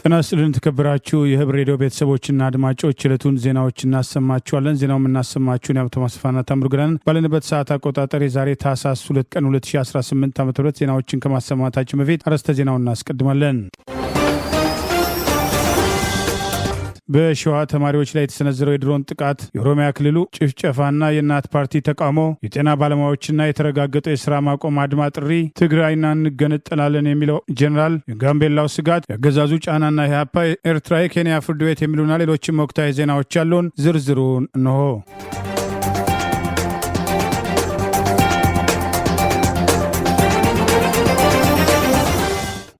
ጤና ይስጥልን ተከብራችሁ የህብር ሬዲዮ ቤተሰቦችና አድማጮች ዕለቱን ዜናዎች እናሰማችኋለን። ዜናውን እናሰማችሁን ያብቶ ማስፋና ታምሩግራን ባለንበት ሰዓት አቆጣጠር የዛሬ ታህሳስ 2 ቀን 2018 ዓ.ም ዜናዎችን ከማሰማታችን በፊት አርዕስተ ዜናውን እናስቀድማለን። በሸዋ ተማሪዎች ላይ የተሰነዘረው የድሮን ጥቃት፣ የኦሮሚያ ክልሉ ጭፍጨፋና የእናት ፓርቲ ተቃውሞ፣ የጤና ባለሙያዎችና የተረጋገጠ የስራ ማቆም አድማ ጥሪ፣ ትግራይና እንገነጠላለን የሚለው ጄኔራል፣ የጋምቤላው ስጋት፣ የአገዛዙ ጫናና ኢህአፓ፣ ኤርትራ የኬንያ ፍርድ ቤት የሚሉና ሌሎችም ወቅታዊ ዜናዎች ያሉን ዝርዝሩን እንሆ።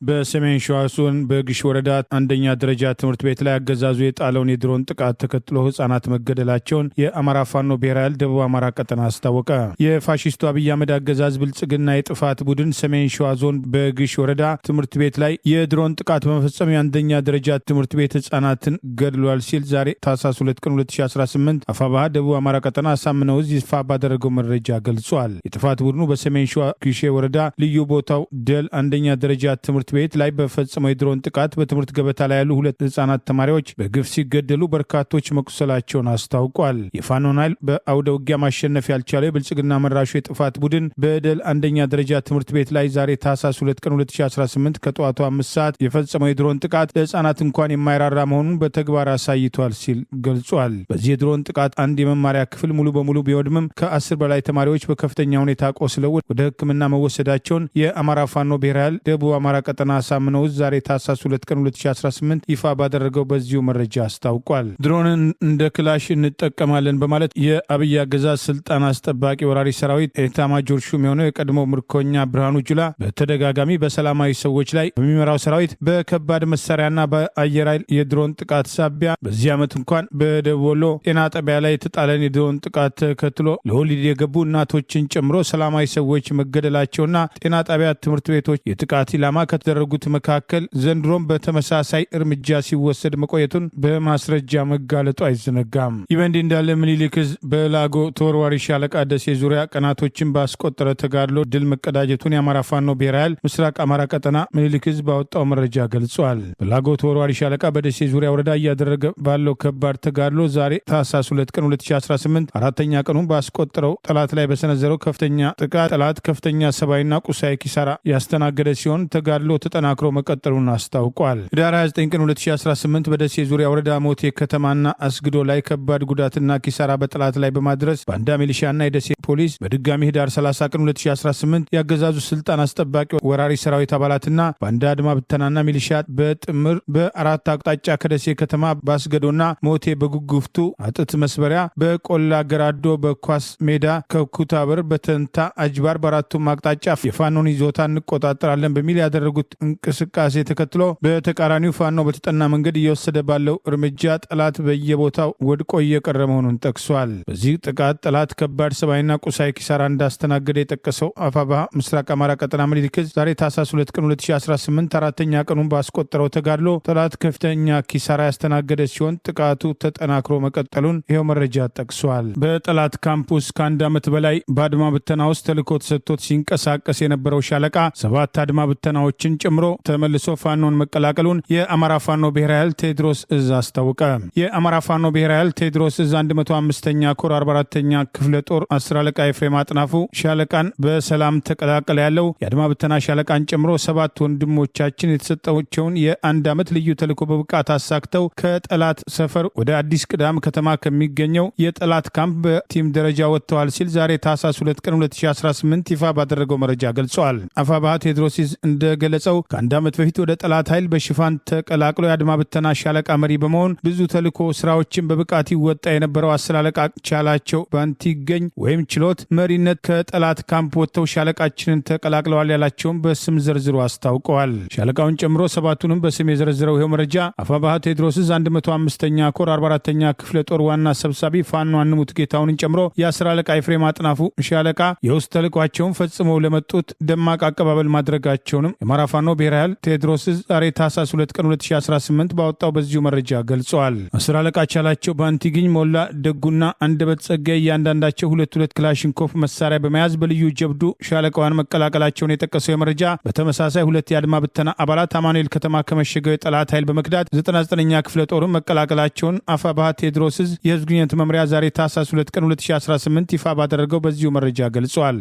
በሰሜን ሸዋ ዞን በግሽ ወረዳ አንደኛ ደረጃ ትምህርት ቤት ላይ አገዛዙ የጣለውን የድሮን ጥቃት ተከትሎ ህጻናት መገደላቸውን የአማራ ፋኖ ብሔራዊ ኃይል ደቡብ አማራ ቀጠና አስታወቀ። የፋሺስቱ አብይ አህመድ አገዛዝ ብልጽግና የጥፋት ቡድን ሰሜን ሸዋ ዞን በግሽ ወረዳ ትምህርት ቤት ላይ የድሮን ጥቃት በመፈጸም የአንደኛ ደረጃ ትምህርት ቤት ህጻናትን ገድሏል ሲል ዛሬ ታህሳስ 2 ቀን 2018 አፋባሃ ደቡብ አማራ ቀጠና አሳምነው እዝ ይፋ ባደረገው መረጃ ገልጿል። የጥፋት ቡድኑ በሰሜን ሸዋ ግሼ ወረዳ ልዩ ቦታው ደል አንደኛ ደረጃ ትምህርት ቤት ላይ በፈጸመው የድሮን ጥቃት በትምህርት ገበታ ላይ ያሉ 2 ህጻናት ተማሪዎች በግፍ ሲገደሉ በርካቶች መቁሰላቸውን አስታውቋል። የፋኖን ኃይል በአውደ ውጊያ ማሸነፍ ያልቻለው የብልጽግና መራሹ የጥፋት ቡድን በደል አንደኛ ደረጃ ትምህርት ቤት ላይ ዛሬ ታህሳስ 2 ቀን 2018 ከጠዋቱ 5 ሰዓት የፈጸመው የድሮን ጥቃት ለህጻናት እንኳን የማይራራ መሆኑን በተግባር አሳይቷል ሲል ገልጿል። በዚህ የድሮን ጥቃት አንድ የመማሪያ ክፍል ሙሉ በሙሉ ቢወድምም ከ10 በላይ ተማሪዎች በከፍተኛ ሁኔታ ቆስለው ወደ ሕክምና መወሰዳቸውን የአማራ ፋኖ ብሔራዊ ኃይል ደቡብ አማራ ቀጠና አሳምነው ዛሬ ታህሳስ 2 ቀን 2018 ይፋ ባደረገው በዚሁ መረጃ አስታውቋል። ድሮንን እንደ ክላሽ እንጠቀማለን በማለት የአብይ አገዛዝ ስልጣን አስጠባቂ ወራሪ ሰራዊት ኤታማዦር ሹም የሆነው የቀድሞው ምርኮኛ ብርሃኑ ጁላ በተደጋጋሚ በሰላማዊ ሰዎች ላይ በሚመራው ሰራዊት በከባድ መሳሪያና በአየር ኃይል የድሮን ጥቃት ሳቢያ በዚህ ዓመት እንኳን በደቡብ ወሎ ጤና ጣቢያ ላይ የተጣለን የድሮን ጥቃት ተከትሎ ለወሊድ የገቡ እናቶችን ጨምሮ ሰላማዊ ሰዎች መገደላቸውና ጤና ጣቢያ ትምህርት ቤቶች የጥቃት ኢላማ ከተደረጉት መካከል ዘንድሮም በተመሳሳይ እርምጃ ሲወሰድ መቆየቱን በማስረጃ መጋለጡ አይዘነጋም። ይህ በእንዲህ እንዳለ ምኒልክ ዕዝ በላጎ ተወርዋሪ ሻለቃ ደሴ ዙሪያ ቀናቶችን ባስቆጠረ ተጋድሎ ድል መቀዳጀቱን የአማራ ፋኖ ብሔራዊ ኃይል ምስራቅ አማራ ቀጠና ምኒልክ ዕዝ ባወጣው መረጃ ገልጿል። በላጎ ተወርዋሪ ሻለቃ በደሴ ዙሪያ ወረዳ እያደረገ ባለው ከባድ ተጋድሎ ዛሬ ታህሳስ 2 ቀን 2018 አራተኛ ቀኑን ባስቆጠረው ጠላት ላይ በሰነዘረው ከፍተኛ ጥቃት ጠላት ከፍተኛ ሰብአዊና ቁሳዊ ኪሳራ ያስተናገደ ሲሆን ተጋድሎ ተጠናክሮ መቀጠሉን አስታውቋል። ህዳር 29 ቀን 2018 በደሴ ዙሪያ ወረዳ ሞቴ ከተማና አስግዶ ላይ ከባድ ጉዳትና ኪሳራ በጠላት ላይ በማድረስ ባንዳ ሚሊሻና የደሴ ፖሊስ በድጋሚ ህዳር 30 ቀን 2018 ያገዛዙ ስልጣን አስጠባቂ ወራሪ ሰራዊት አባላትና ባንዳ አድማ ብተናና ሚሊሻ በጥምር በአራት አቅጣጫ ከደሴ ከተማ ባስገዶና ሞቴ በጉጉፍቱ አጥት መስበሪያ በቆላ ገራዶ በኳስ ሜዳ ከኩታበር በተንታ አጅባር በአራቱም አቅጣጫ የፋኖን ይዞታ እንቆጣጠራለን በሚል ያደረጉት እንቅስቃሴ ተከትሎ በተቃራኒው ፋኖ በተጠና መንገድ እየወሰደ ባለው እርምጃ ጠላት በየቦታው ወድቆ እየቀረ መሆኑን ጠቅሷል። በዚህ ጥቃት ጠላት ከባድ ሰብአዊና ቁሳዊ ኪሳራ እንዳስተናገደ የጠቀሰው አፋባሃ ምስራቅ አማራ ቀጠና ምኒልክ ዕዝ ዛሬ ታህሳስ 2 ቀን 2018 አራተኛ ቀኑን ባስቆጠረው ተጋድሎ ጠላት ከፍተኛ ኪሳራ ያስተናገደ ሲሆን ጥቃቱ ተጠናክሮ መቀጠሉን ይኸው መረጃ ጠቅሷል። በጠላት ካምፑስ ከአንድ ዓመት በላይ በአድማ ብተና ውስጥ ተልዕኮ ተሰጥቶት ሲንቀሳቀስ የነበረው ሻለቃ 7 አድማ ብተናዎችን ጨምሮ ተመልሶ ፋኖን መቀላቀሉን የአማራ ፋኖ ብሔራዊ ኃይል ቴዎድሮስ ዕዝ አስታወቀ። የአማራ ፋኖ ብሔራዊ ኃይል ቴዎድሮስ ዕዝ 105ኛ ኮር 44ኛ ክፍለ ጦር 10 አለቃ ኤፍሬም አጥናፉ ሻለቃን በሰላም ተቀላቀለ ያለው የአድማ ብተና ሻለቃን ጨምሮ 7 ወንድሞቻችን የተሰጣቸውን የአንድ ዓመት ልዩ ተልዕኮ በብቃት አሳክተው ከጠላት ሰፈር ወደ አዲስ ቅዳም ከተማ ከሚገኘው የጠላት ካምፕ በቲም ደረጃ ወጥተዋል ሲል ዛሬ ታህሳስ 2 ቀን 2018 ይፋ ባደረገው መረጃ ገልጿል። አፋባሃ ቴዎድሮስ ዕዝ እንደገለጸው ከአንድ ዓመት በፊት ወደ ጠላት ኃይል በሽፋን ተቀላቅሎ የአድማ ብተና ሻለቃ መሪ በመሆን ብዙ ተልዕኮ ስራዎችን በብቃት ይወጣ የነበረው 10 አለቃ ቻላቸው ባንቲገኝ ወይም ችሎት መሪነት ከጠላት ካምፕ ወጥተው ሻለቃችንን ተቀላቅለዋል ያላቸውን በስም ዘርዝሮ አስታውቀዋል። ሻለቃውን ጨምሮ 7ቱንም በስም የዘረዝረው ይኸው መረጃ አፋባሃ ቴዎድሮስ ዕዝ 105ኛ ኮር 44ኛ ክፍለ ጦር ዋና ሰብሳቢ ፋኖ አንሙት ጌታውንን ጨምሮ የ10 አለቃ ኤፍሬም አጥናፉ ሻለቃ የውስጥ ተልዕኳቸውን ፈጽመው ለመጡት ደማቅ አቀባበል ማድረጋቸውንም የአማራ ፋኖ ብሔራዊ ኃይል ቴዎድሮስ ዛሬ ታህሳስ 2 ቀን 2018 ባወጣው በዚሁ መረጃ ገልጸዋል። 10 አለቃ ቻላቸው ባንቲግኝ፣ ሞላ ደጉና አንደበት ጸጋይ እያንዳንዳቸው ሁለት ክላሽንኮፍ መሳሪያ በመያዝ በልዩ ጀብዱ ሻለቃዋን መቀላቀላቸውን የጠቀሰው መረጃ በተመሳሳይ ሁለት የአድማ ብተና አባላት አማኑኤል ከተማ ከመሸገው የጠላት ኃይል በመክዳት 99ኛ ክፍለ ጦርን መቀላቀላቸውን አፋብኃ ቴዎድሮስ የህዝብ ግንኙነት መምሪያ ዛሬ ታህሳስ 2 ቀን 2018 ይፋ ባደረገው በዚሁ መረጃ ገልጿል።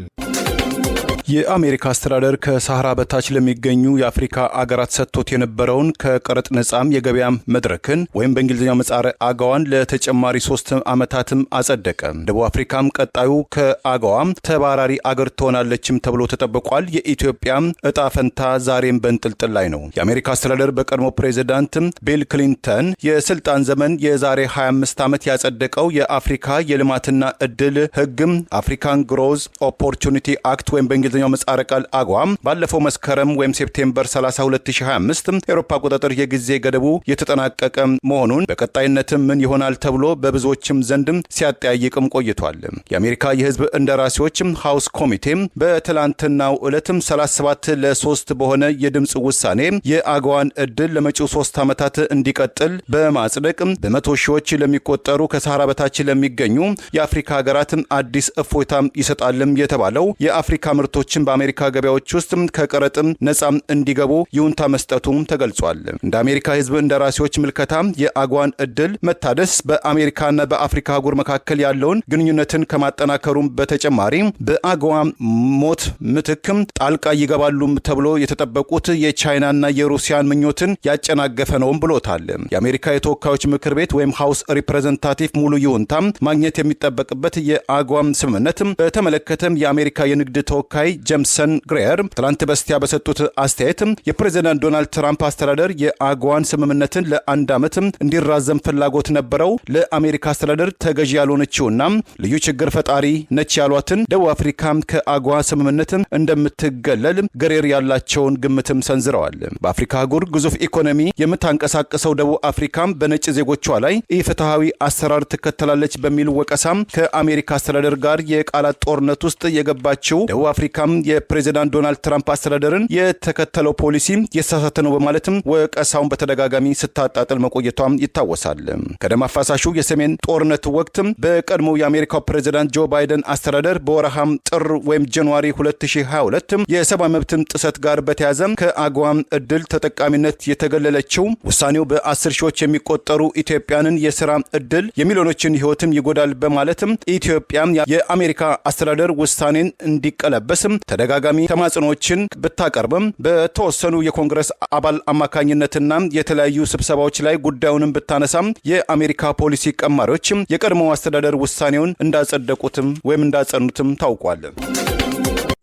የአሜሪካ አስተዳደር ከሳህራ በታች ለሚገኙ የአፍሪካ አገራት ሰጥቶት የነበረውን ከቀረጥ ነጻም የገበያ መድረክን ወይም በእንግሊዝኛው ምህጻረ አገዋን ለተጨማሪ 3 ዓመታትም አጸደቀ። ደቡብ አፍሪካም ቀጣዩ ከአገዋም ተባራሪ አገር ትሆናለችም ተብሎ ተጠብቋል። የኢትዮጵያ እጣ ፈንታ ዛሬም በእንጥልጥል ላይ ነው። የአሜሪካ አስተዳደር በቀድሞ ፕሬዚዳንት ቢል ክሊንተን የስልጣን ዘመን የዛሬ 25 ዓመት ያጸደቀው የአፍሪካ የልማትና እድል ህግም አፍሪካን ግሮዝ ኦፖርቹኒቲ አክት ወይም በእንግሊዝኛው ምህጻረ ቃል አገዋ ባለፈው መስከረም ወይም ሴፕቴምበር 30 2025 የአውሮፓ አቆጣጠር የጊዜ ገደቡ የተጠናቀቀ መሆኑን በቀጣይነትም ምን ይሆናል ተብሎ በብዙዎችም ዘንድም ሲያጠያይቅም ቆይቷል። የአሜሪካ የህዝብ እንደራሴዎች ሃውስ ኮሚቴ በትላንትናው ዕለትም 37 ለ3 በሆነ የድምጽ ውሳኔ የአገዋን እድል ለመጪው 3 ዓመታት እንዲቀጥል በማጽደቅ በመቶ ሺዎች ለሚቆጠሩ ከሳህራ በታች ለሚገኙ የአፍሪካ ሀገራት አዲስ እፎይታም ይሰጣልም የተባለው የአፍሪካ ምርቶችን በአሜሪካ ገበያዎች ውስጥ ከቀረጥ ነጻ እንዲገቡ ይሁንታ መስጠቱም ተገልጿል። እንደ አሜሪካ ህዝብ እንደራሴዎች ምልከታ የአገዋን እድል መታደስ በአሜሪካና በአፍሪካ አህጉር መካከል ያለውን ግንኙነትን ከማጠናከሩም በተጨማሪ በአገዋ ሞት ምትክም ጣልቃ ይገባሉ ተብሎ የተጠበቁት የቻይናና የሩሲያን ምኞትን ያጨናገፈ ነውም ብሎታል። የአሜሪካ የተወካዮች ምክር ቤት ወይም ሃውስ ሪፕሬዘንታቲቭ ሙሉ ይሁንታ ማግኘት የሚጠበቅበት የአገዋ ስምምነት በተመለከተም የአሜሪካ የንግድ ተወካይ ጀምሰን ግሬየር ትላንት በስቲያ በሰጡት አስተያየት የፕሬዚዳንት ዶናልድ ትራምፕ አስተዳደር የአገዋን ስምምነትን ለ1 ዓመት እንዲራዘም ፍላጎት ነበረው። ለአሜሪካ አስተዳደር ተገዢ ያልሆነችውና ልዩ ችግር ፈጣሪ ነች ያሏትን ደቡብ አፍሪካ ከአገዋ ስምምነት እንደምትገለል ግሬየር ያላቸውን ግምትም ሰንዝረዋል። በአፍሪካ አህጉር ግዙፍ ኢኮኖሚ የምታንቀሳቅሰው ደቡብ አፍሪካ በነጭ ዜጎቿ ላይ ኢፍትሐዊ አሰራር ትከተላለች በሚል ወቀሳም ከአሜሪካ አስተዳደር ጋር የቃላት ጦርነት ውስጥ የገባችው ደቡብ አፍሪካም የፕሬዚዳንት ዶናልድ ትራምፕ አስተዳደርን የተከተለው ፖሊሲ የተሳሳተ ነው በማለትም ወቀሳውን በተደጋጋሚ ስታጣጥል መቆየቷም ይታወሳል። ከደም አፋሳሹ የሰሜን ጦርነት ወቅት በቀድሞው የአሜሪካው ፕሬዚዳንት ጆ ባይደን አስተዳደር በወረሃም ጥር ወይም ጃንዋሪ 2022 የሰብአዊ መብት ጥሰት ጋር በተያያዘ ከአገዋ እድል ተጠቃሚነት የተገለለችው ውሳኔው በ10 ሺዎች የሚቆጠሩ ኢትዮጵያንን የሥራ እድል የሚሊዮኖችን ህይወትም ይጎዳል በማለትም ኢትዮጵያ የአሜሪካ አስተዳደር ውሳኔን እንዲቀለበስም ተደጋጋሚ ተማጽኖችን ብታቀርብም በተወሰኑ የኮንግረስ አባል አማካኝነትና የተለያዩ ስብሰባዎች ላይ ጉዳዩንም ብታነሳም የአሜሪካ ፖሊሲ ቀማሪዎች የቀድሞው አስተዳደር ውሳኔውን እንዳጸደቁትም ወይም እንዳጸኑትም ታውቋል።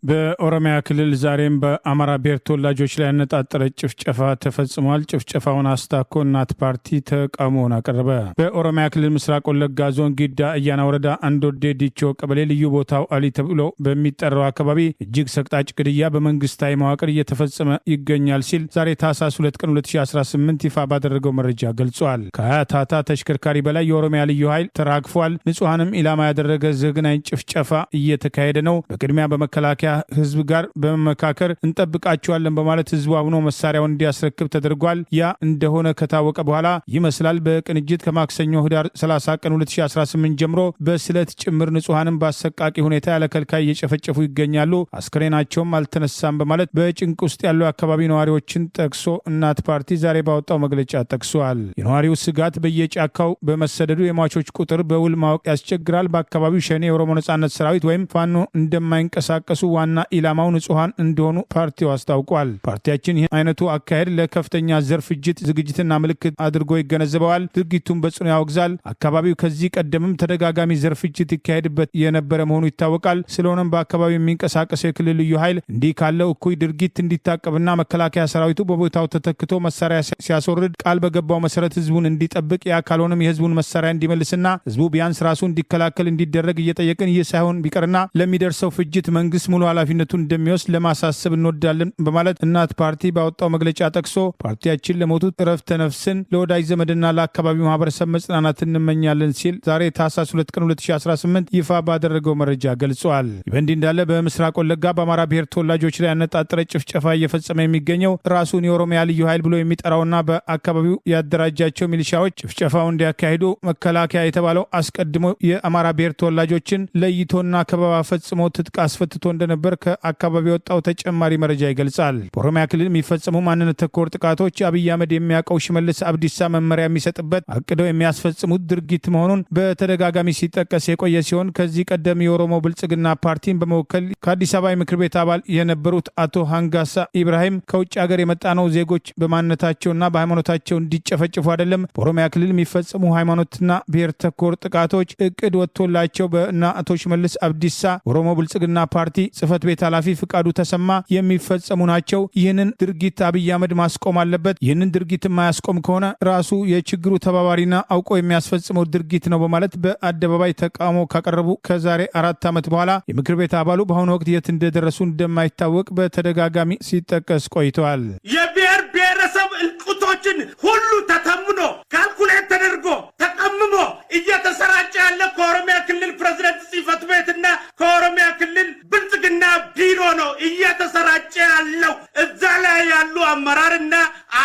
በኦሮሚያ ክልል ዛሬም በአማራ ብሔር ተወላጆች ላይ ያነጣጠረ ጭፍጨፋ ተፈጽሟል። ጭፍጨፋውን አስታኮ እናት ፓርቲ ተቃውሞውን አቀረበ። በኦሮሚያ ክልል ምስራቅ ወለጋ ዞን ጊዳ አያና ወረዳ አንዶዴ ዲቾ ቀበሌ ልዩ ቦታው አሊ ተብሎ በሚጠራው አካባቢ እጅግ ሰቅጣጭ ግድያ በመንግስታዊ መዋቅር እየተፈጸመ ይገኛል ሲል ዛሬ ታህሳስ 2 ቀን 2018 ይፋ ባደረገው መረጃ ገልጿል። ከ20 ታታ ተሽከርካሪ በላይ የኦሮሚያ ልዩ ኃይል ተራግፏል። ንጹሐንም ኢላማ ያደረገ ዘግናኝ ጭፍጨፋ እየተካሄደ ነው። በቅድሚያ በመከላከያ ህዝብ ጋር በመመካከር እንጠብቃቸዋለን በማለት ህዝቡ አምኖ መሳሪያውን እንዲያስረክብ ተደርጓል። ያ እንደሆነ ከታወቀ በኋላ ይመስላል በቅንጅት ከማክሰኞ ህዳር 30 ቀን 2018 ጀምሮ በስለት ጭምር ንጹሐንም በአሰቃቂ ሁኔታ ያለከልካይ እየጨፈጨፉ ይገኛሉ። አስከሬናቸውም አልተነሳም በማለት በጭንቅ ውስጥ ያለው አካባቢ ነዋሪዎችን ጠቅሶ እናት ፓርቲ ዛሬ ባወጣው መግለጫ ጠቅሷል። የነዋሪው ስጋት በየጫካው በመሰደዱ የሟቾች ቁጥር በውል ማወቅ ያስቸግራል። በአካባቢው ሸኔ የኦሮሞ ነጻነት ሰራዊት ወይም ፋኖ እንደማይንቀሳቀሱ ዋና ኢላማው ንጹሐን እንደሆኑ ፓርቲው አስታውቋል። ፓርቲያችን ይህ አይነቱ አካሄድ ለከፍተኛ ዘር ፍጅት ዝግጅትና ምልክት አድርጎ ይገነዘበዋል። ድርጊቱን በጽኑ ያወግዛል። አካባቢው ከዚህ ቀደምም ተደጋጋሚ ዘር ፍጅት ይካሄድበት የነበረ መሆኑ ይታወቃል። ስለሆነም በአካባቢው የሚንቀሳቀሰው የክልል ልዩ ኃይል እንዲህ ካለው እኩይ ድርጊት እንዲታቀብና መከላከያ ሰራዊቱ በቦታው ተተክቶ መሳሪያ ሲያስወርድ ቃል በገባው መሰረት ህዝቡን እንዲጠብቅ፣ ያ ካልሆነም የህዝቡን መሳሪያ እንዲመልስና ህዝቡ ቢያንስ ራሱ እንዲከላከል እንዲደረግ እየጠየቅን ይህ ሳይሆን ቢቀርና ለሚደርሰው ፍጅት መንግስት ሙሉ ኃላፊነቱን እንደሚወስድ ለማሳሰብ እንወዳለን በማለት እናት ፓርቲ ባወጣው መግለጫ ጠቅሶ ፓርቲያችን ለሞቱት እረፍተ ነፍስን ለወዳጅ ዘመድና ለአካባቢው ማህበረሰብ መጽናናት እንመኛለን ሲል ዛሬ ታህሳስ 2 ቀን 2018 ይፋ ባደረገው መረጃ ገልጿል። በእንዲህ እንዳለ በምስራቅ ወለጋ በአማራ ብሔር ተወላጆች ላይ ያነጣጠረ ጭፍጨፋ እየፈጸመ የሚገኘው ራሱን የኦሮሚያ ልዩ ኃይል ብሎ የሚጠራውና በአካባቢው ያደራጃቸው ሚሊሻዎች ጭፍጨፋው እንዲያካሂዱ መከላከያ የተባለው አስቀድሞ የአማራ ብሔር ተወላጆችን ለይቶና ከበባ ፈጽሞ ትጥቅ አስፈትቶ እንደነበር ከአካባቢ የወጣው ተጨማሪ መረጃ ይገልጻል። በኦሮሚያ ክልል የሚፈጸሙ ማንነት ተኮር ጥቃቶች አብይ አህመድ የሚያውቀው ሽመልስ አብዲሳ መመሪያ የሚሰጥበት አቅደው የሚያስፈጽሙት ድርጊት መሆኑን በተደጋጋሚ ሲጠቀስ የቆየ ሲሆን ከዚህ ቀደም የኦሮሞ ብልጽግና ፓርቲን በመወከል ከአዲስ አበባ ምክር ቤት አባል የነበሩት አቶ ሃንጋሳ ኢብራሂም ከውጭ ሀገር የመጣ ነው ዜጎች በማንነታቸውና በሃይማኖታቸው እንዲጨፈጭፉ አይደለም በኦሮሚያ ክልል የሚፈጸሙ ሃይማኖትና ብሔር ተኮር ጥቃቶች እቅድ ወጥቶላቸው በእና አቶ ሽመልስ አብዲሳ ኦሮሞ ብልጽግና ፓርቲ ጽህፈት ቤት ኃላፊ ፍቃዱ ተሰማ የሚፈጸሙ ናቸው። ይህንን ድርጊት አብይ አህመድ ማስቆም አለበት። ይህንን ድርጊት የማያስቆም ከሆነ ራሱ የችግሩ ተባባሪና አውቆ የሚያስፈጽመው ድርጊት ነው በማለት በአደባባይ ተቃውሞ ካቀረቡ ከዛሬ 4 ዓመት በኋላ የምክር ቤት አባሉ በአሁኑ ወቅት የት እንደደረሱ እንደማይታወቅ በተደጋጋሚ ሲጠቀስ ቆይተዋል። የብሔር ብሔረሰብ እልቁቶችን ሁሉ ተተምኖ ካልኩሌት ተደርጎ ተቀምሞ እየተሰራጨ ያለ ከኦሮሚያ ክልል ፕሬዝዳንት ጽህፈት ቤትና ከኦሮሚያ ክልል ብልጽግና ቢሮ ነው እየተሰራጨ ያለው። እዛ ላይ ያሉ አመራርና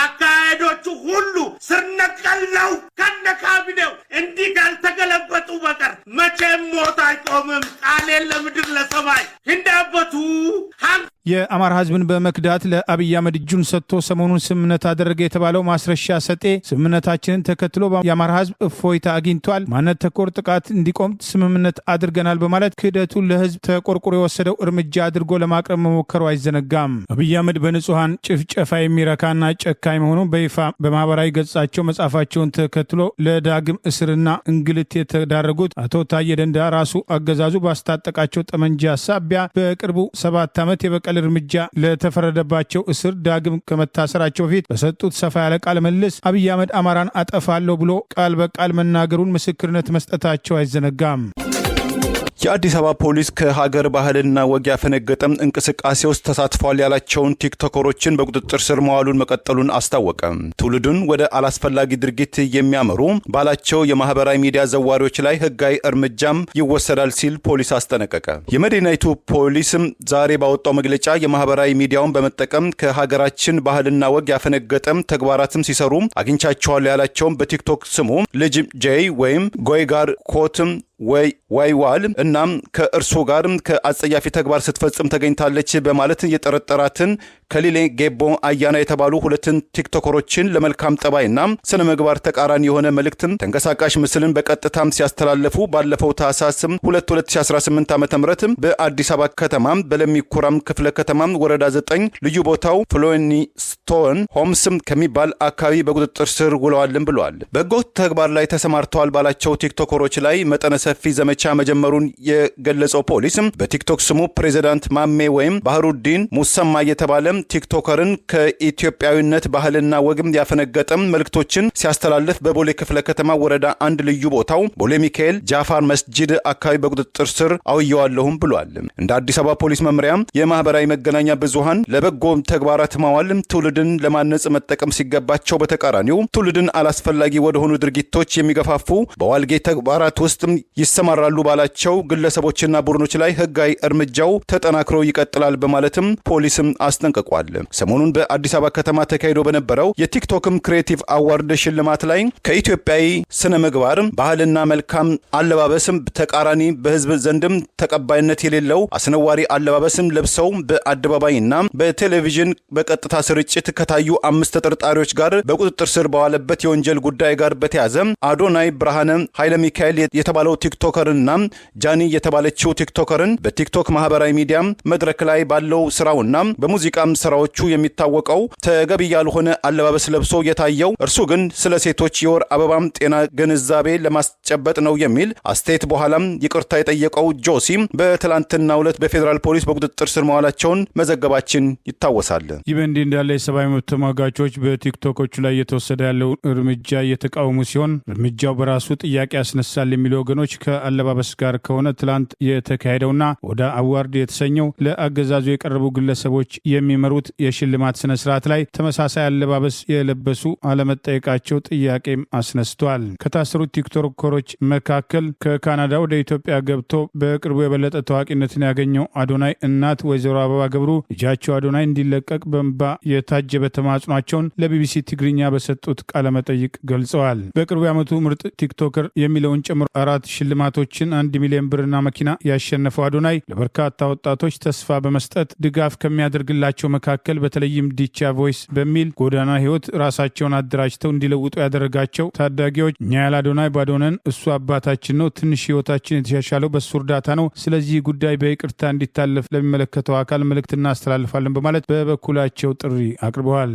አካሄዶቹ ሁሉ ስር ነቀል ነው። ከነ ካቢኔው እንዲህ ካልተገለበጡ በቀር መቼም ሞት አይቆምም። ቃሌን ለምድር ለሰማይ እንዳበቱ የአማራ ህዝብን በመክዳት ለአብይ አህመድ እጁን ሰጥቶ ሰሞኑን ስምምነት አደረገ የተባለው ማስረሻ ሰጤ ስምምነታችንን ተከትሎ የአማራ ህዝብ እፎይታ አግኝቷል፣ ማንነት ተኮር ጥቃት እንዲቆም ስምምነት አድርገናል በማለት ክህደቱን ለህዝብ ተቆርቁሮ የወሰደው እርምጃ አድርጎ ለማቅረብ መሞከሩ አይዘነጋም። አብይ አህመድ በንጹሐን ጭፍጨፋ የሚረካና ጨካኝ መሆኑን በይፋ በማህበራዊ ገጻቸው መጻፋቸውን ተከትሎ ለዳግም እስርና እንግልት የተዳረጉት አቶ ታዬ ደንደአ ራሱ አገዛዙ ባስታጠቃቸው ጠመንጃ ሳቢያ በቅርቡ 7 ዓመት የበቀል እርምጃ ለተፈረደባቸው እስር ዳግም ከመታሰራቸው በፊት በሰጡት ሰፋ ያለ ቃለ ምልልስ አብይ አህመድ አማራን አጠፋለሁ ብሎ ቃል በቃል መናገሩን ምስክርነት መስጠታቸው አይዘነጋም። የአዲስ አበባ ፖሊስ ከሀገር ባህልና ወግ ያፈነገጠም እንቅስቃሴ ውስጥ ተሳትፏል ያላቸውን ቲክቶከሮችን በቁጥጥር ስር መዋሉን መቀጠሉን አስታወቀ። ትውልዱን ወደ አላስፈላጊ ድርጊት የሚያመሩ ባላቸው የማህበራዊ ሚዲያ ዘዋሪዎች ላይ ህጋዊ እርምጃም ይወሰዳል ሲል ፖሊስ አስጠነቀቀ። የመዲናይቱ ፖሊስም ዛሬ ባወጣው መግለጫ የማህበራዊ ሚዲያውን በመጠቀም ከሀገራችን ባህልና ወግ ያፈነገጠም ተግባራትም ሲሰሩ አግኝቻቸዋል ያላቸውን በቲክቶክ ስሙ ልጅ ጄይ ወይም ጎይጋር ኮትም ዋይዋል እናም ከእርሱ ጋር ከአጸያፊ ተግባር ስትፈጽም ተገኝታለች በማለት የጠረጠራትን ከሊሌ ጌቦ አያና የተባሉ ሁለትን ቲክቶከሮችን ለመልካም ጠባይና ስነ ምግባር ተቃራኒ የሆነ መልእክትን ተንቀሳቃሽ ምስልን በቀጥታም ሲያስተላለፉ ባለፈው ታህሳስ 2 2018 ዓ.ም በአዲስ አበባ ከተማ በለሚኩራም ክፍለ ከተማ ወረዳ 9 ልዩ ቦታው ፍሎኒስቶን ሆምስ ከሚባል አካባቢ በቁጥጥር ስር ውለዋልም ብለዋል። በህገወጥ ተግባር ላይ ተሰማርተዋል ባላቸው ቲክቶከሮች ላይ መጠነ ሰፊ ዘመቻ መጀመሩን የገለጸው ፖሊስ በቲክቶክ ስሙ ፕሬዚዳንት ማሜ ወይም ባህሩዲን ሙሰማ የተባለ ቲክቶከርን ከኢትዮጵያዊነት ባህልና ወግም ያፈነገጠም መልእክቶችን ሲያስተላልፍ በቦሌ ክፍለ ከተማ ወረዳ 1 ልዩ ቦታው ቦሌ ሚካኤል ጃፋር መስጂድ አካባቢ በቁጥጥር ስር አውየዋለሁም ብሏል። እንደ አዲስ አበባ ፖሊስ መምሪያ የማህበራዊ መገናኛ ብዙሃን ለበጎ ተግባራት ማዋል ትውልድን ለማነጽ መጠቀም ሲገባቸው በተቃራኒው ትውልድን አላስፈላጊ ወደሆኑ ድርጊቶች የሚገፋፉ በዋልጌ ተግባራት ውስጥ ይሰማራሉ ባላቸው ግለሰቦችና ቡድኖች ላይ ህጋዊ እርምጃው ተጠናክሮ ይቀጥላል በማለትም ፖሊስም አስጠንቅቋል። ሰሞኑን በአዲስ አበባ ከተማ ተካሂዶ በነበረው የቲክቶክም ክሬቲቭ አዋርድ ሽልማት ላይ ከኢትዮጵያዊ ስነ ምግባር ባህልና መልካም አለባበስም ተቃራኒ በህዝብ ዘንድም ተቀባይነት የሌለው አስነዋሪ አለባበስም ለብሰው በአደባባይና በቴሌቪዥን በቀጥታ ስርጭት ከታዩ 5 ተጠርጣሪዎች ጋር በቁጥጥር ስር በዋለበት የወንጀል ጉዳይ ጋር በተያዘ አዶናይ ብርሃነ ኃይለ ሚካኤል የተባለው ቲክቶከርና ጃኒ የተባለችው ቲክቶከርን በቲክቶክ ማህበራዊ ሚዲያ መድረክ ላይ ባለው ስራውና በሙዚቃም ስራዎቹ የሚታወቀው ተገቢ ያልሆነ አለባበስ ለብሶ የታየው እርሱ ግን ስለ ሴቶች የወር አበባም ጤና ግንዛቤ ለማስጨበጥ ነው የሚል አስተያየት በኋላም ይቅርታ የጠየቀው ጆሲ በትላንትናው ዕለት በፌዴራል ፖሊስ በቁጥጥር ስር መዋላቸውን መዘገባችን ይታወሳል። ይህ በእንዲህ እንዳለ የሰብአዊ መብት ተሟጋቾች በቲክቶኮቹ ላይ እየተወሰደ ያለው እርምጃ እየተቃወሙ ሲሆን እርምጃው በራሱ ጥያቄ ያስነሳል የሚሉ ወገኖች ከአለባበስ ጋር ከሆነ ትላንት የተካሄደውና ወደ አዋርድ የተሰኘው ለአገዛዙ የቀረቡ ግለሰቦች የሚመሩት የሽልማት ስነ ስርዓት ላይ ተመሳሳይ አለባበስ የለበሱ አለመጠየቃቸው ጥያቄም አስነስቷል። ከታሰሩት ቲክቶከሮች መካከል ከካናዳ ወደ ኢትዮጵያ ገብቶ በቅርቡ የበለጠ ታዋቂነትን ያገኘው አዶናይ እናት ወይዘሮ አበባ ገብሩ ልጃቸው አዶናይ እንዲለቀቅ በእንባ የታጀበ ተማጽኗቸውን ለቢቢሲ ትግርኛ በሰጡት ቃለ መጠይቅ ገልጸዋል። በቅርቡ የዓመቱ ምርጥ ቲክቶከር የሚለውን ጨምሮ 4 ሽልማቶችን 1 ሚሊዮን ብርና መኪና ያሸነፈው አዶናይ ለበርካታ ወጣቶች ተስፋ በመስጠት ድጋፍ ከሚያደርግላቸው መካከል በተለይም ዲቻ ቮይስ በሚል ጎዳና ህይወት ራሳቸውን አደራጅተው እንዲለውጡ ያደረጋቸው ታዳጊዎች እኛ ያለ አዶናይ ባዶነን፣ እሱ አባታችን ነው፣ ትንሽ ህይወታችን የተሻሻለው በሱ እርዳታ ነው፣ ስለዚህ ጉዳይ በይቅርታ እንዲታለፍ ለሚመለከተው አካል መልእክት እናስተላልፋለን በማለት በበኩላቸው ጥሪ አቅርበዋል።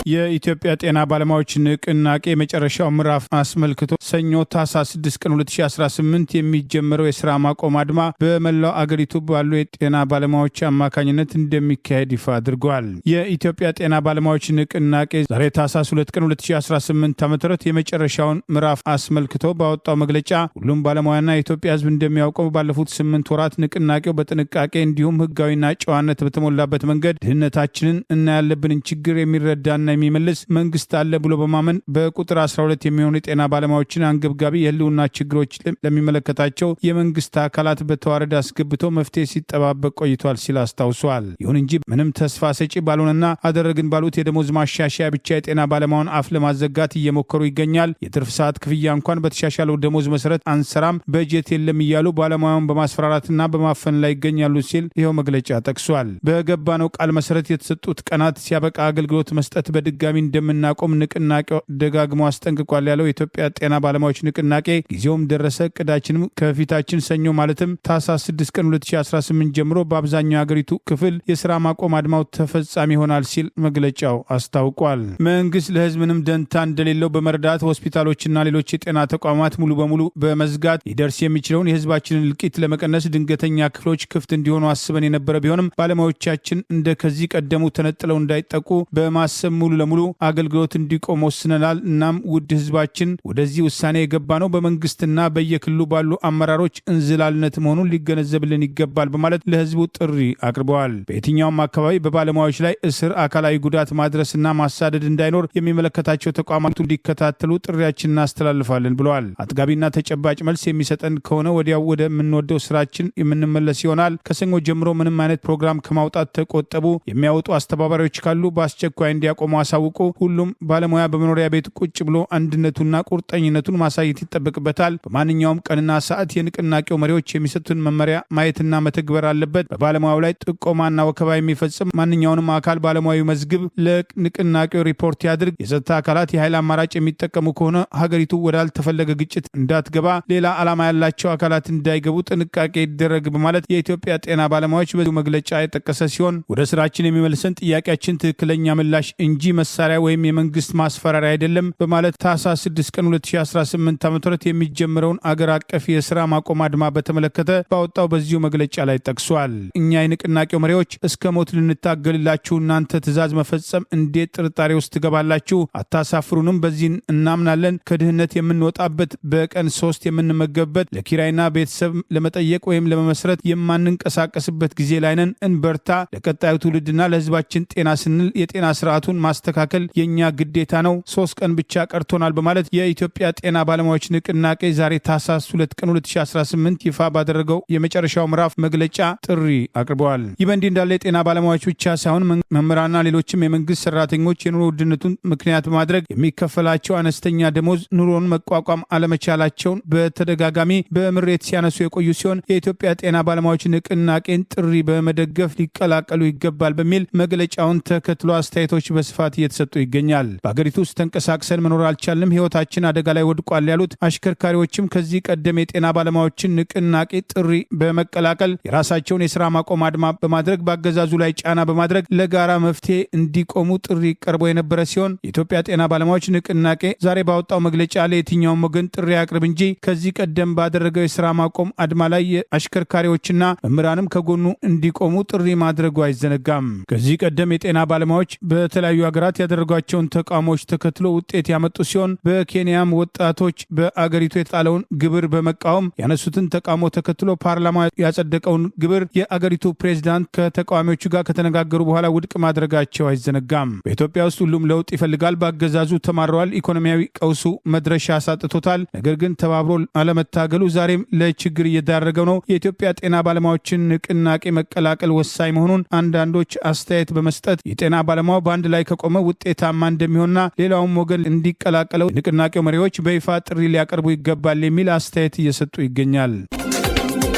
የኢትዮጵያ ጤና ባለሙያዎች ንቅናቄ የመጨረሻው ምዕራፍ አስመልክቶ ሰኞ ታህሳስ 6 ቀን 2018 የሚጀምረው የስራ ማቆም አድማ በመላው አገሪቱ ባሉ የጤና ባለሙያዎች አማካኝነት እንደሚካሄድ ይፋ አድርጓል። የኢትዮጵያ ጤና ባለሙያዎች ንቅናቄ ዛሬ ታህሳስ 2 ቀን 2018 ዓ.ም የመጨረሻውን ምዕራፍ አስመልክቶ ባወጣው መግለጫ ሁሉም ባለሙያና የኢትዮጵያ ሕዝብ እንደሚያውቀው ባለፉት 8 ወራት ንቅናቄው በጥንቃቄ እንዲሁም ህጋዊና ጨዋነት በተሞላበት መንገድ ድህነታችንን እና ያለብንን ችግር የሚረዳና የሚመልስ መንግስት አለ ብሎ በማመን በቁጥር 12 የሚሆኑ የጤና ባለሙያዎችን አንገብጋቢ የህልውና ችግሮች ለሚመለከታቸው የመንግስት አካላት በተዋረድ አስገብቶ መፍትሄ ሲጠባበቅ ቆይቷል ሲል አስታውሷል። ይሁን እንጂ ምንም ተስፋ ሰጪ ባልሆነና አደረግን ባሉት የደሞዝ ማሻሻያ ብቻ የጤና ባለሙያውን አፍ ለማዘጋት እየሞከሩ ይገኛል። የትርፍ ሰዓት ክፍያ እንኳን በተሻሻለው ደሞዝ መሰረት አንሰራም፣ በጀት የለም እያሉ ባለሙያውን በማስፈራራትና በማፈን ላይ ይገኛሉ ሲል ይኸው መግለጫ ጠቅሷል። በገባነው ቃል መሰረት የተሰጡት ቀናት ሲያበቃ አገልግሎት መስጠት በድጋሚ እንደምናቆም ንቅናቄው ደጋግሞ አስጠንቅቋል ያለው የኢትዮጵያ ጤና ባለሙያዎች ንቅናቄ ጊዜውም ደረሰ፣ እቅዳችንም ከፊታችን ሰኞ ማለትም ታህሳስ 6 ቀን 2018 ጀምሮ በአብዛኛው የአገሪቱ ክፍል የስራ ማቆም አድማው ተፈጻሚ ይሆናል ሲል መግለጫው አስታውቋል። መንግስት ለህዝብ ምንም ደንታ እንደሌለው በመረዳት ሆስፒታሎችና ሌሎች የጤና ተቋማት ሙሉ በሙሉ በመዝጋት ሊደርስ የሚችለውን የህዝባችንን እልቂት ለመቀነስ ድንገተኛ ክፍሎች ክፍት እንዲሆኑ አስበን የነበረ ቢሆንም ባለሙያዎቻችን እንደ ከዚህ ቀደሙ ተነጥለው እንዳይጠቁ በማሰብ ሙሉ ለሙሉ አገልግሎት እንዲቆም ወስነናል። እናም ውድ ህዝባችን ወደዚህ ውሳኔ የገባ ነው በመንግስትና በየክልሉ ባሉ አመራሮች እንዝላልነት መሆኑን ሊገነዘብልን ይገባል በማለት ለህዝቡ ጥሪ አቅርበዋል። በየትኛውም አካባቢ በባለሙያዎች ላይ እስር፣ አካላዊ ጉዳት ማድረስና ማሳደድ እንዳይኖር የሚመለከታቸው ተቋማቱ እንዲከታተሉ ጥሪያችን እናስተላልፋለን ብለዋል። አጥጋቢና ተጨባጭ መልስ የሚሰጠን ከሆነ ወዲያው ወደምንወደው ስራችን የምንመለስ ይሆናል። ከሰኞ ጀምሮ ምንም አይነት ፕሮግራም ከማውጣት ተቆጠቡ። የሚያወጡ አስተባባሪዎች ካሉ በአስቸኳይ እንዲያቆሙ አሳውቁ። ሁሉም ባለሙያ በመኖሪያ ቤት ቁጭ ብሎ አንድነቱና ቁርጠኝነቱን ማሳየት ይጠበቅበታል። በማንኛውም ቀንና ሰዓት የንቅናቄው መሪዎች የሚሰጡትን መመሪያ ማየትና መተግበር አለበት። በባለሙያው ላይ ጥቆማና ወከባ የሚፈጽም ማንኛውንም አካል ባለሙያዊ መዝግብ፣ ለንቅናቄው ሪፖርት ያድርግ። የጸጥታ አካላት የኃይል አማራጭ የሚጠቀሙ ከሆነ ሀገሪቱ ወዳልተፈለገ ግጭት እንዳትገባ፣ ሌላ ዓላማ ያላቸው አካላት እንዳይገቡ ጥንቃቄ ይደረግ በማለት የኢትዮጵያ ጤና ባለሙያዎች በዚሁ መግለጫ የጠቀሰ ሲሆን ወደ ስራችን የሚመልሰን ጥያቄያችን ትክክለኛ ምላሽ እንጂ መሳሪያ ወይም የመንግስት ማስፈራሪያ አይደለም በማለት ታህሳስ 6 ቀን 2018 ዓ.ም የሚጀምረውን አገር አቀፍ የስራ ማቆም አድማ በተመለከተ ባወጣው በዚሁ መግለጫ ላይ ጠቅሷል። እኛ የንቅናቄው መሪዎች እስከ ሞት ልንታገልላችሁ፣ እናንተ ትእዛዝ መፈጸም እንዴት ጥርጣሬ ውስጥ ትገባላችሁ? አታሳፍሩንም። በዚህ እናምናለን። ከድህነት የምንወጣበት፣ በቀን 3 የምንመገብበት፣ ለኪራይና ቤተሰብ ለመጠየቅ ወይም ለመመስረት የማንንቀሳቀስበት ጊዜ ላይ ነን። እንበርታ። ለቀጣዩ ትውልድና ለህዝባችን ጤና ስንል የጤና ስርዓቱን ማስተካከል የኛ ግዴታ ነው። 3 ቀን ብቻ ቀርቶናል በማለት የኢትዮጵያ ጤና ባለሙያዎች ንቅናቄ ዛሬ ታህሳስ 2 ቀን 2018 ይፋ ባደረገው የመጨረሻው ምዕራፍ መግለጫ ጥሪ አቅርበዋል። ይህ በእንዲህ እንዳለ የጤና ባለሙያዎች ብቻ ሳይሆን መምህራንና ሌሎችም የመንግስት ሰራተኞች የኑሮ ውድነቱን ምክንያት በማድረግ የሚከፈላቸው አነስተኛ ደሞዝ ኑሮን መቋቋም አለመቻላቸውን በተደጋጋሚ በምሬት ሲያነሱ የቆዩ ሲሆን የኢትዮጵያ ጤና ባለሙያዎች ንቅናቄን ጥሪ በመደገፍ ሊቀላቀሉ ይገባል በሚል መግለጫውን ተከትሎ አስተያየቶች በስፋት እየተሰጡ ይገኛል። በአገሪቱ ውስጥ ተንቀሳቅሰን መኖር አልቻልንም፣ ህይወታችን አደጋ ላይ ወድቋል ያሉት አሽከርካሪዎችም ከዚህ ቀደም የጤና ባለሙያዎችን ንቅናቄ ጥሪ በመቀላቀል የራሳቸውን የስራ ማቆም አድማ በማድረግ በአገዛዙ ላይ ጫና በማድረግ ለጋራ መፍትሄ እንዲቆሙ ጥሪ ቀርቦ የነበረ ሲሆን የኢትዮጵያ ጤና ባለሙያዎች ንቅናቄ ዛሬ ባወጣው መግለጫ ለየትኛውም ወገን ጥሪ አቅርብ እንጂ ከዚህ ቀደም ባደረገው የስራ ማቆም አድማ ላይ የአሽከርካሪዎችና መምህራንም ከጎኑ እንዲቆሙ ጥሪ ማድረጉ አይዘነጋም። ከዚህ ቀደም የጤና ባለሙያዎች በተለያዩ ሀገራት ሀገራት ያደረጓቸውን ተቃውሞዎች ተከትሎ ውጤት ያመጡ ሲሆን በኬንያም ወጣቶች በአገሪቱ የጣለውን ግብር በመቃወም ያነሱትን ተቃውሞ ተከትሎ ፓርላማ ያጸደቀውን ግብር የአገሪቱ ፕሬዝዳንት ከተቃዋሚዎቹ ጋር ከተነጋገሩ በኋላ ውድቅ ማድረጋቸው አይዘነጋም። በኢትዮጵያ ውስጥ ሁሉም ለውጥ ይፈልጋል፣ በአገዛዙ ተማረዋል፣ ኢኮኖሚያዊ ቀውሱ መድረሻ አሳጥቶታል። ነገር ግን ተባብሮ አለመታገሉ ዛሬም ለችግር እየዳረገው ነው። የኢትዮጵያ ጤና ባለሙያዎችን ንቅናቄ መቀላቀል ወሳኝ መሆኑን አንዳንዶች አስተያየት በመስጠት የጤና ባለሙያው በአንድ ላይ ከቆመ ውጤታማ እንደሚሆንና ሌላውም ወገን እንዲቀላቀለው ንቅናቄው መሪዎች በይፋ ጥሪ ሊያቀርቡ ይገባል የሚል አስተያየት እየሰጡ ይገኛል።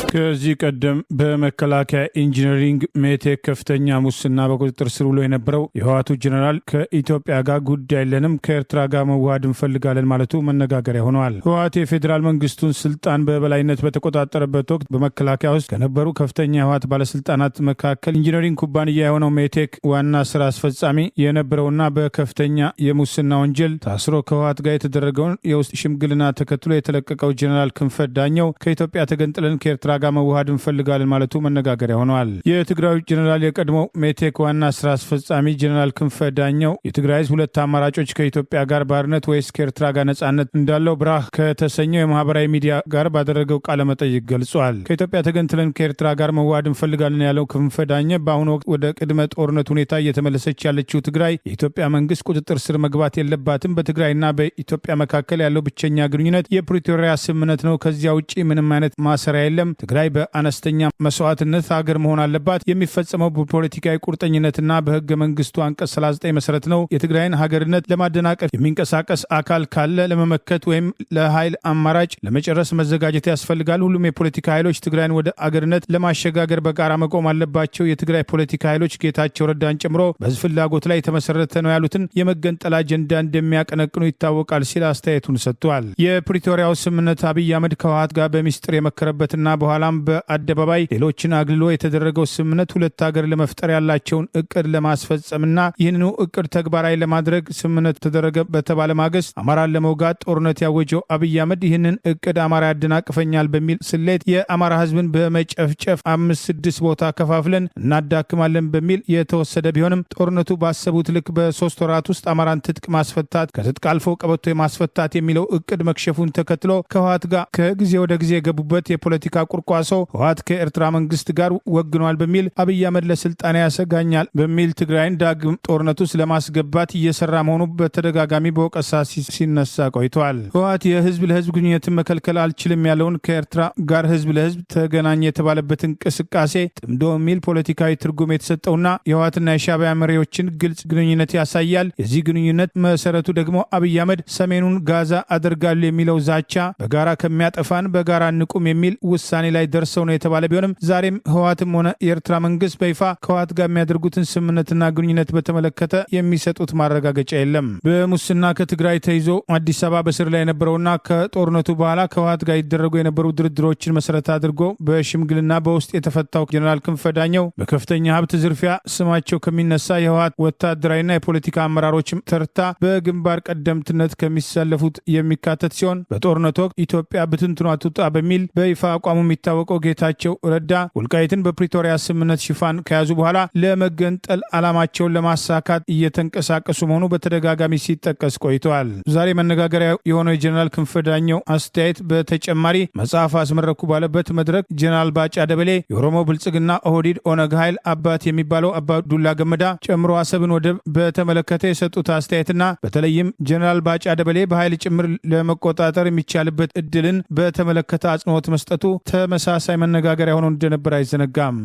ከዚህ ቀደም በመከላከያ ኢንጂነሪንግ ሜቴክ ከፍተኛ ሙስና በቁጥጥር ስር ውሎ የነበረው የህወሓቱ ጀኔራል ከኢትዮጵያ ጋር ጉዳይ የለንም፣ ከኤርትራ ጋር መዋሃድ እንፈልጋለን ማለቱ መነጋገሪያ ሆነዋል። ህወሓት የፌዴራል መንግስቱን ስልጣን በበላይነት በተቆጣጠረበት ወቅት በመከላከያ ውስጥ ከነበሩ ከፍተኛ የህወሓት ባለስልጣናት መካከል ኢንጂነሪንግ ኩባንያ የሆነው ሜቴክ ዋና ስራ አስፈጻሚ የነበረውና በከፍተኛ የሙስና ወንጀል ታስሮ ከህወሓት ጋር የተደረገውን የውስጥ ሽምግልና ተከትሎ የተለቀቀው ጀኔራል ክንፈ ዳኘው ከኢትዮጵያ ተገንጥለን ከኤርትራ ጋር መዋሃድ እንፈልጋለን ማለቱ መነጋገሪያ ሆነዋል። የትግራዩ ጀኔራል የቀድሞው ሜቴክ ዋና ስራ አስፈጻሚ ጀኔራል ክንፈ ዳኘው የትግራይ ህዝብ ሁለት አማራጮች ከኢትዮጵያ ጋር ባርነት ወይስ ከኤርትራ ጋር ነጻነት እንዳለው ብራህ ከተሰኘው የማህበራዊ ሚዲያ ጋር ባደረገው ቃለ መጠይቅ ገልጿል። ከኢትዮጵያ ተገንጥለን ከኤርትራ ጋር መዋሃድ እንፈልጋለን ያለው ክንፈ ዳኘ በአሁኑ ወቅት ወደ ቅድመ ጦርነት ሁኔታ እየተመለሰች ያለችው ትግራይ የኢትዮጵያ መንግስት ቁጥጥር ስር መግባት የለባትም። በትግራይና በኢትዮጵያ መካከል ያለው ብቸኛ ግንኙነት የፕሪቶሪያ ስምምነት ነው። ከዚያ ውጭ ምንም አይነት ማሰሪያ የለም። ትግራይ በአነስተኛ መስዋዕትነት ሀገር መሆን አለባት። የሚፈጸመው በፖለቲካዊ ቁርጠኝነትና በህገ መንግስቱ አንቀጽ 39 መሰረት ነው። የትግራይን ሀገርነት ለማደናቀፍ የሚንቀሳቀስ አካል ካለ ለመመከት ወይም ለኃይል አማራጭ ለመጨረስ መዘጋጀት ያስፈልጋል። ሁሉም የፖለቲካ ኃይሎች ትግራይን ወደ አገርነት ለማሸጋገር በጋራ መቆም አለባቸው። የትግራይ ፖለቲካ ኃይሎች ጌታቸው ረዳን ጨምሮ በህዝብ ፍላጎት ላይ የተመሰረተ ነው ያሉትን የመገንጠል አጀንዳ እንደሚያቀነቅኑ ይታወቃል ሲል አስተያየቱን ሰጥቷል። የፕሪቶሪያው ስምምነት አብይ አህመድ ከህወሓት ጋር በሚስጥር የመከረበትና በኋላም በአደባባይ ሌሎችን አግልሎ የተደረገው ስምምነት ሁለት ሀገር ለመፍጠር ያላቸውን እቅድ ለማስፈጸምና ይህንኑ እቅድ ተግባራዊ ለማድረግ ስምምነት ተደረገ በተባለ ማግስት አማራን ለመውጋት ጦርነት ያወጀው አብይ አህመድ ይህንን እቅድ አማራ ያደናቅፈኛል በሚል ስሌት የአማራ ህዝብን በመጨፍጨፍ 5-6 ቦታ ከፋፍለን እናዳክማለን በሚል የተወሰደ ቢሆንም ጦርነቱ ባሰቡት ልክ በ3 ወራት ውስጥ አማራን ትጥቅ ማስፈታት ከትጥቅ አልፎ ቀበቶ የማስፈታት የሚለው እቅድ መክሸፉን ተከትሎ ከህወሓት ጋር ከጊዜ ወደ ጊዜ የገቡበት የፖለቲካ ቁርቋሶ ህወሓት ከኤርትራ መንግስት ጋር ወግኗል በሚል አብይ አህመድ ለስልጣን ያሰጋኛል በሚል ትግራይን ዳግም ጦርነት ውስጥ ለማስገባት እየሰራ መሆኑ በተደጋጋሚ በወቀሳ ሲነሳ ቆይቷል። ህወሓት የህዝብ ለህዝብ ግንኙነትን መከልከል አልችልም ያለውን ከኤርትራ ጋር ህዝብ ለህዝብ ተገናኘ የተባለበት እንቅስቃሴ ጥምዶ የሚል ፖለቲካዊ ትርጉም የተሰጠውና የህወሓትና የሻዕቢያ መሪዎችን ግልጽ ግንኙነት ያሳያል። የዚህ ግንኙነት መሰረቱ ደግሞ አብይ አህመድ ሰሜኑን ጋዛ አደርጋሉ የሚለው ዛቻ በጋራ ከሚያጠፋን በጋራ እንቁም የሚል ውሳኔ ላይ ደርሰው ነው የተባለ ቢሆንም ዛሬም ህወሓትም ሆነ የኤርትራ መንግስት በይፋ ከህወሓት ጋር የሚያደርጉትን ስምምነትና ግንኙነት በተመለከተ የሚሰጡት ማረጋገጫ የለም። በሙስና ከትግራይ ተይዞ አዲስ አበባ በስር ላይ የነበረውና ከጦርነቱ በኋላ ከህወሓት ጋር ይደረጉ የነበሩ ድርድሮችን መሰረት አድርጎ በሽምግልና በውስጥ የተፈታው ጀኔራል ክንፈ ዳኘው በከፍተኛ ሀብት ዝርፊያ ስማቸው ከሚነሳ የህወሓት ወታደራዊና የፖለቲካ አመራሮች ተርታ በግንባር ቀደምትነት ከሚሰለፉት የሚካተት ሲሆን በጦርነቱ ወቅት ኢትዮጵያ ብትንትኗ ትውጣ በሚል በይፋ አቋሙ የሚታወቀው ጌታቸው ረዳ ወልቃይትን በፕሪቶሪያ ስምምነት ሽፋን ከያዙ በኋላ ለመገንጠል ዓላማቸውን ለማሳካት እየተንቀሳቀሱ መሆኑ በተደጋጋሚ ሲጠቀስ ቆይተዋል። ዛሬ መነጋገሪያ የሆነው የጀኔራል ክንፈ ዳኘው አስተያየት በተጨማሪ መጽሐፍ አስመረኩ ባለበት መድረክ ጀኔራል ባጫ ደበሌ የኦሮሞ ብልጽግና ኦህዴድ ኦነግ ኃይል አባት የሚባለው አባዱላ ገመዳ ጨምሮ አሰብን ወደብ በተመለከተ የሰጡት አስተያየትና በተለይም ጀኔራል ባጫ ደበሌ በኃይል ጭምር ለመቆጣጠር የሚቻልበት እድልን በተመለከተ አጽንኦት መስጠቱ ተመሳሳይ መነጋገሪያ ሆኖ እንደነበር አይዘነጋም።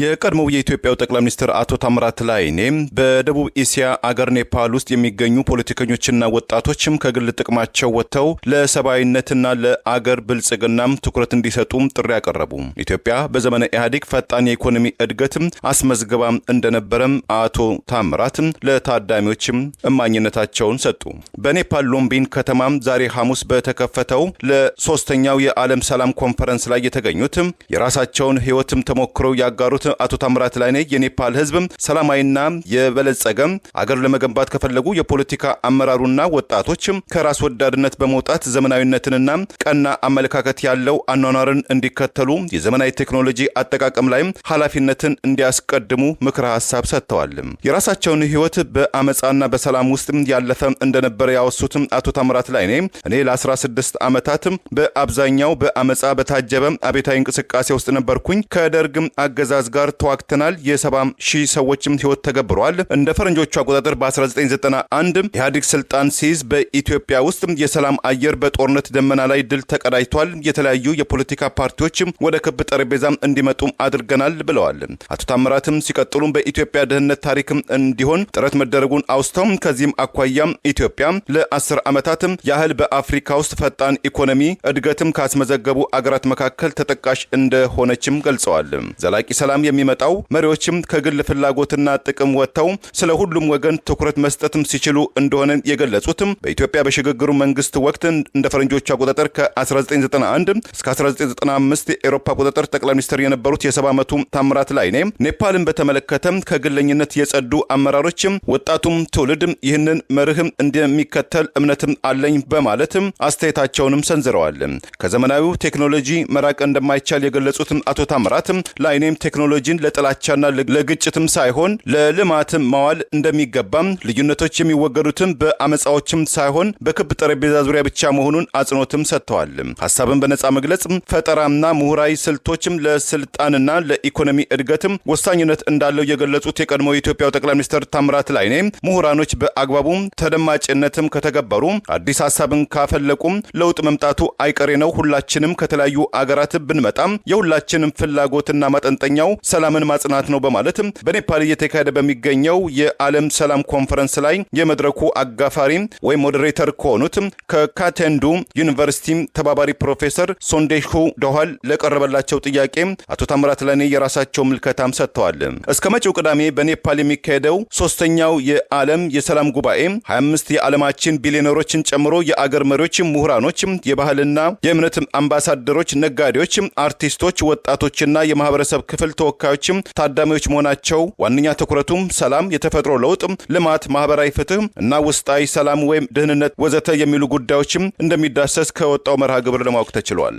የቀድሞው የኢትዮጵያው ጠቅላይ ሚኒስትር አቶ ታምራት ላይኔ በደቡብ እስያ አገር ኔፓል ውስጥ የሚገኙ ፖለቲከኞችና ወጣቶችም ከግል ጥቅማቸው ወጥተው ለሰብአዊነትና ለአገር ብልጽግናም ትኩረት እንዲሰጡም ጥሪ ያቀረቡ። ኢትዮጵያ በዘመነ ኢህአዴግ ፈጣን የኢኮኖሚ እድገትም አስመዝግባም እንደነበረም አቶ ታምራት ለታዳሚዎችም እማኝነታቸውን ሰጡ። በኔፓል ሎምቢን ከተማም ዛሬ ሐሙስ በተከፈተው ለ3ኛው የዓለም ሰላም ኮንፈረንስ ላይ የተገኙት የራሳቸውን ህይወትም ተሞክረው ያጋ ያጋሩት አቶ ታምራት ላይኔ የኔፓል ህዝብ ሰላማዊና የበለጸገ አገር ለመገንባት ከፈለጉ የፖለቲካ አመራሩና ወጣቶች ከራስ ወዳድነት በመውጣት ዘመናዊነትንና ቀና አመለካከት ያለው አኗኗርን እንዲከተሉ የዘመናዊ ቴክኖሎጂ አጠቃቀም ላይ ኃላፊነትን እንዲያስቀድሙ ምክረ ሐሳብ ሰጥተዋል። የራሳቸውን ህይወት በአመጻና በሰላም ውስጥ ያለፈ እንደነበረ ያወሱት አቶ ታምራት ላይኔ እኔ ለ16 ዓመታት በአብዛኛው በአመጻ በታጀበ አቤታዊ እንቅስቃሴ ውስጥ ነበርኩኝ። ከደርግ አገዛዝ ጋር ተዋክተናል። የ70,000 ሰዎችም ህይወት ተገብሯል። እንደ ፈረንጆቹ አቆጣጠር በ1991 ኢህአዴግ ስልጣን ሲይዝ በኢትዮጵያ ውስጥ የሰላም አየር በጦርነት ደመና ላይ ድል ተቀዳጅቷል። የተለያዩ የፖለቲካ ፓርቲዎች ወደ ክብ ጠረጴዛ እንዲመጡ አድርገናል ብለዋል። አቶ ታምራትም ሲቀጥሉም በኢትዮጵያ ደህንነት ታሪክ እንዲሆን ጥረት መደረጉን አውስተው ከዚህም አኳያ ኢትዮጵያ ለ10 ዓመታት ያህል በአፍሪካ ውስጥ ፈጣን ኢኮኖሚ እድገትም ካስመዘገቡ አገራት መካከል ተጠቃሽ እንደሆነችም ገልጸዋል። ዘላቂ ሰላም የሚመጣው መሪዎችም ከግል ፍላጎትና ጥቅም ወጥተው ስለ ሁሉም ወገን ትኩረት መስጠትም ሲችሉ እንደሆነ የገለጹትም በኢትዮጵያ በሽግግሩ መንግስት ወቅት እንደ ፈረንጆቹ አቆጣጠር ከ1991 እስከ 1995 የአውሮፓ አቆጣጠር ጠቅላይ ሚኒስትር የነበሩት የ70 ዓመቱ ታምራት ላይኔ ኔፓልን በተመለከተ ከግለኝነት የጸዱ አመራሮችም ወጣቱም ትውልድ ይህንን መርህም እንደሚከተል እምነትም አለኝ በማለት አስተያየታቸውንም ሰንዝረዋል። ከዘመናዊው ቴክኖሎጂ መራቅ እንደማይቻል የገለጹትም አቶ ታምራት ላይኔም ቴክኖሎጂን ለጥላቻና ለግጭትም ሳይሆን ለልማትም ማዋል እንደሚገባም ልዩነቶች የሚወገዱትም በአመጻዎችም ሳይሆን በክብ ጠረጴዛ ዙሪያ ብቻ መሆኑን አጽንኦትም ሰጥተዋል። ሐሳብን በነጻ መግለጽ ፈጠራና ምሁራዊ ስልቶችም ለስልጣንና ለኢኮኖሚ እድገትም ወሳኝነት እንዳለው የገለጹት የቀድሞ የኢትዮጵያው ጠቅላይ ሚኒስትር ታምራት ላይኔ ምሁራኖች በአግባቡ ተደማጭነትም ከተገበሩ አዲስ ሐሳብን ካፈለቁም ለውጥ መምጣቱ አይቀሬ ነው። ሁላችንም ከተለያዩ አገራት ብንመጣም የሁላችንም ፍላጎትና ማጠንጠኛው ሰላምን ማጽናት ነው በማለት በኔፓል እየተካሄደ በሚገኘው የዓለም ሰላም ኮንፈረንስ ላይ የመድረኩ አጋፋሪ ወይም ሞዴሬተር ከሆኑት ከካቴንዱ ዩኒቨርሲቲ ተባባሪ ፕሮፌሰር ሶንዴሹ ዶሃል ለቀረበላቸው ጥያቄ አቶ ታምራት ላይኔ የራሳቸው ምልከታም ሰጥተዋል። እስከ መጪው ቅዳሜ በኔፓል የሚካሄደው ሶስተኛው የዓለም የሰላም ጉባኤ 25 የዓለማችን ቢሊዮነሮችን ጨምሮ የአገር መሪዎች፣ ምሁራኖች፣ የባህልና የእምነት አምባሳደሮች፣ ነጋዴዎች፣ አርቲስቶች፣ ወጣቶችና የማህበረሰብ ክፍል ተወካዮች ታዳሚዎች መሆናቸው ዋነኛ ትኩረቱም ሰላም፣ የተፈጥሮ ለውጥ፣ ልማት፣ ማህበራዊ ፍትህ እና ውስጣዊ ሰላም ወይም ደህንነት ወዘተ የሚሉ ጉዳዮችም እንደሚዳሰስ ከወጣው መርሃ ግብር ለማወቅ ተችሏል።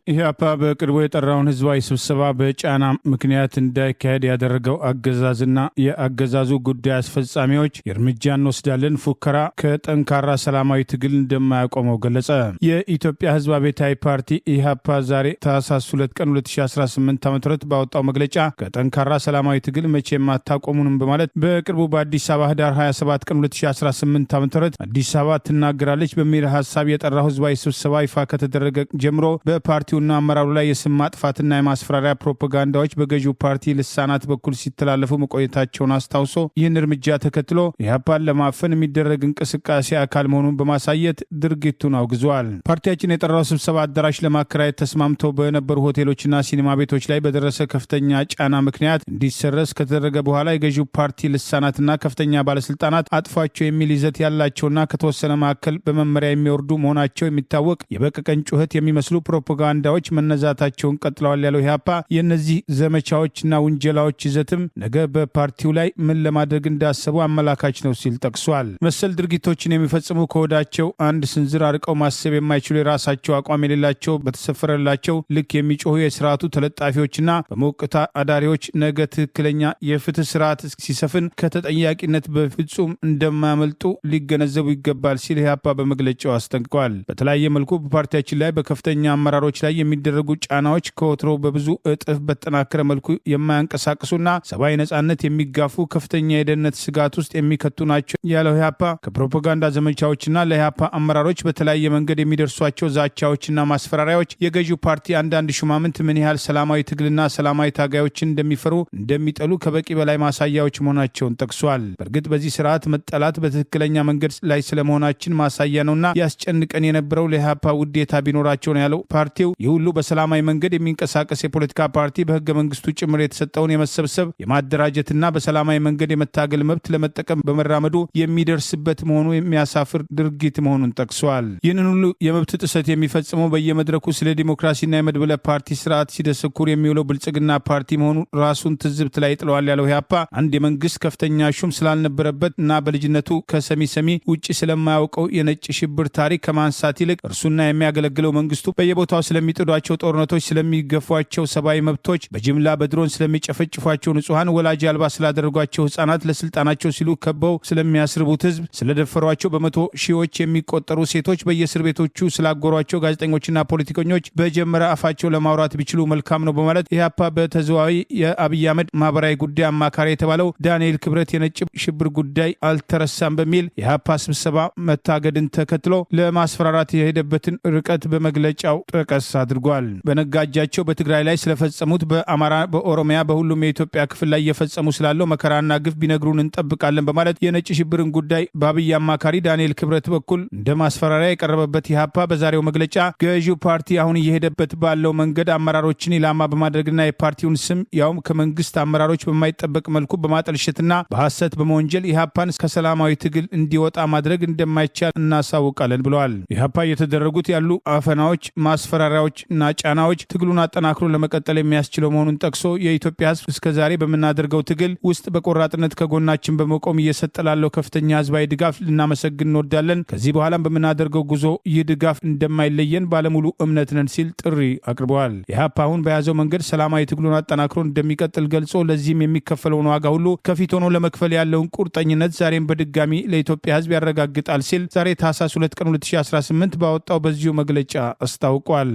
ኢህአፓ በቅርቡ የጠራውን ህዝባዊ ስብሰባ በጫና ምክንያት እንዳይካሄድ ያደረገው አገዛዝና የአገዛዙ ጉዳይ አስፈጻሚዎች እርምጃ እንወስዳለን ፉከራ ከጠንካራ ሰላማዊ ትግል እንደማያቆመው ገለጸ። የኢትዮጵያ ህዝብ አብዮታዊ ፓርቲ ኢህአፓ ዛሬ ታህሳስ 2 ቀን 2018 ዓ.ም ባወጣው መግለጫ ከጠንካራ ሰላማዊ ትግል መቼም አታቆሙንም በማለት በቅርቡ በአዲስ አበባ ህዳር 27 ቀን 2018 ዓ.ም አዲስ አበባ ትናገራለች በሚል ሐሳብ የጠራው ህዝባዊ ስብሰባ ይፋ ከተደረገ ጀምሮ በፓርቲ ና አመራሩ ላይ የስም ማጥፋትና የማስፈራሪያ ፕሮፓጋንዳዎች በገዢው ፓርቲ ልሳናት በኩል ሲተላለፉ መቆየታቸውን አስታውሶ ይህን እርምጃ ተከትሎ ኢህአፓን ለማፈን የሚደረግ እንቅስቃሴ አካል መሆኑን በማሳየት ድርጊቱን አውግዟል። ፓርቲያችን የጠራው ስብሰባ አዳራሽ ለማከራየት ተስማምተው በነበሩ ሆቴሎችና ሲኒማ ቤቶች ላይ በደረሰ ከፍተኛ ጫና ምክንያት እንዲሰረዝ ከተደረገ በኋላ የገዢው ፓርቲ ልሳናትና ከፍተኛ ባለስልጣናት አጥፏቸው የሚል ይዘት ያላቸውና ከተወሰነ ማዕከል በመመሪያ የሚወርዱ መሆናቸው የሚታወቅ የበቀቀን ጩኸት የሚመስሉ ፕሮፓጋንዳ ዳዎች መነዛታቸውን ቀጥለዋል ያለው ኢህአፓ የእነዚህ ዘመቻዎችና ውንጀላዎች ይዘትም ነገ በፓርቲው ላይ ምን ለማድረግ እንዳሰቡ አመላካች ነው ሲል ጠቅሷል። መሰል ድርጊቶችን የሚፈጽሙ ከወዳቸው አንድ ስንዝር አርቀው ማሰብ የማይችሉ የራሳቸው አቋም የሌላቸው በተሰፈረላቸው ልክ የሚጮሁ የስርዓቱ ተለጣፊዎችና በሞቅታ አዳሪዎች ነገ ትክክለኛ የፍትህ ስርዓት ሲሰፍን ከተጠያቂነት በፍጹም እንደማያመልጡ ሊገነዘቡ ይገባል ሲል ኢህአፓ በመግለጫው አስጠንቅቋል። በተለያየ መልኩ በፓርቲያችን ላይ በከፍተኛ አመራሮች ላይ የሚደረጉ ጫናዎች ከወትሮ በብዙ እጥፍ በተጠናከረ መልኩ የማያንቀሳቅሱና ሰብአዊ ነጻነት የሚጋፉ ከፍተኛ የደህንነት ስጋት ውስጥ የሚከቱ ናቸው ያለው ኢህአፓ ከፕሮፓጋንዳ ዘመቻዎችና ለኢህአፓ አመራሮች በተለያየ መንገድ የሚደርሷቸው ዛቻዎችና ማስፈራሪያዎች የገዢው ፓርቲ አንዳንድ ሹማምንት ምን ያህል ሰላማዊ ትግልና ሰላማዊ ታጋዮችን እንደሚፈሩ እንደሚጠሉ ከበቂ በላይ ማሳያዎች መሆናቸውን ጠቅሷል። በእርግጥ በዚህ ስርዓት መጠላት በትክክለኛ መንገድ ላይ ስለመሆናችን ማሳያ ነውና ያስጨንቀን የነበረው ለኢህአፓ ውዴታ ቢኖራቸው ነው ያለው ፓርቲው ይህ ሁሉ በሰላማዊ መንገድ የሚንቀሳቀስ የፖለቲካ ፓርቲ በህገ መንግስቱ ጭምር የተሰጠውን የመሰብሰብ የማደራጀትና በሰላማዊ መንገድ የመታገል መብት ለመጠቀም በመራመዱ የሚደርስበት መሆኑ የሚያሳፍር ድርጊት መሆኑን ጠቅሷል። ይህንን ሁሉ የመብት ጥሰት የሚፈጽመው በየመድረኩ ስለ ዲሞክራሲና የመድበለ ፓርቲ ስርዓት ሲደሰኩር የሚውለው ብልጽግና ፓርቲ መሆኑ ራሱን ትዝብት ላይ ጥለዋል ያለው ኢህአፓ አንድ የመንግስት ከፍተኛ ሹም ስላልነበረበት እና በልጅነቱ ከሰሚ ውጭ ስለማያውቀው የነጭ ሽብር ታሪክ ከማንሳት ይልቅ እርሱና የሚያገለግለው መንግስቱ በየቦታው ስለሚጥዷቸው ጦርነቶች፣ ስለሚገፏቸው ሰብአዊ መብቶች፣ በጅምላ በድሮን ስለሚጨፈጭፏቸው ንጹሐን፣ ወላጅ አልባ ስላደረጓቸው ህጻናት፣ ለስልጣናቸው ሲሉ ከበው ስለሚያስርቡት ህዝብ፣ ስለደፈሯቸው በመቶ ሺዎች የሚቆጠሩ ሴቶች፣ በየእስር ቤቶቹ ስላጎሯቸው ጋዜጠኞችና ፖለቲከኞች በጀመረ አፋቸው ለማውራት ቢችሉ መልካም ነው በማለት ኢህአፓ በተዘዋዋሪ የአብይ አህመድ ማህበራዊ ጉዳይ አማካሪ የተባለው ዳንኤል ክብረት የነጭ ሽብር ጉዳይ አልተረሳም በሚል የኢህአፓ ስብሰባ መታገድን ተከትሎ ለማስፈራራት የሄደበትን ርቀት በመግለጫው ጠቀስ አድርጓል። በነጋጃቸው በትግራይ ላይ ስለፈጸሙት በአማራ፣ በኦሮሚያ፣ በሁሉም የኢትዮጵያ ክፍል ላይ እየፈጸሙ ስላለው መከራና ግፍ ቢነግሩን እንጠብቃለን በማለት የነጭ ሽብርን ጉዳይ በአብይ አማካሪ ዳንኤል ክብረት በኩል እንደ ማስፈራሪያ የቀረበበት ኢህአፓ በዛሬው መግለጫ ገዢው ፓርቲ አሁን እየሄደበት ባለው መንገድ አመራሮችን ኢላማ በማድረግና የፓርቲውን ስም ያውም ከመንግስት አመራሮች በማይጠበቅ መልኩ በማጠልሸትና በሐሰት በመወንጀል ኢህአፓን ከሰላማዊ ትግል እንዲወጣ ማድረግ እንደማይቻል እናሳውቃለን ብለዋል። ኢህአፓ እየተደረጉት ያሉ አፈናዎች፣ ማስፈራሪያዎች እና ጫናዎች ትግሉን አጠናክሮ ለመቀጠል የሚያስችለው መሆኑን ጠቅሶ የኢትዮጵያ ህዝብ እስከዛሬ በምናደርገው ትግል ውስጥ በቆራጥነት ከጎናችን በመቆም እየሰጠ ላለው ከፍተኛ ህዝባዊ ድጋፍ ልናመሰግን እንወዳለን። ከዚህ በኋላም በምናደርገው ጉዞ ይህ ድጋፍ እንደማይለየን ባለሙሉ እምነት ነን ሲል ጥሪ አቅርበዋል። ኢህአፓ አሁን በያዘው መንገድ ሰላማዊ ትግሉን አጠናክሮ እንደሚቀጥል ገልጾ ለዚህም የሚከፈለውን ዋጋ ሁሉ ከፊት ሆኖ ለመክፈል ያለውን ቁርጠኝነት ዛሬም በድጋሚ ለኢትዮጵያ ህዝብ ያረጋግጣል ሲል ዛሬ ታህሳስ 2 ቀን 2018 ባወጣው በዚሁ መግለጫ አስታውቋል።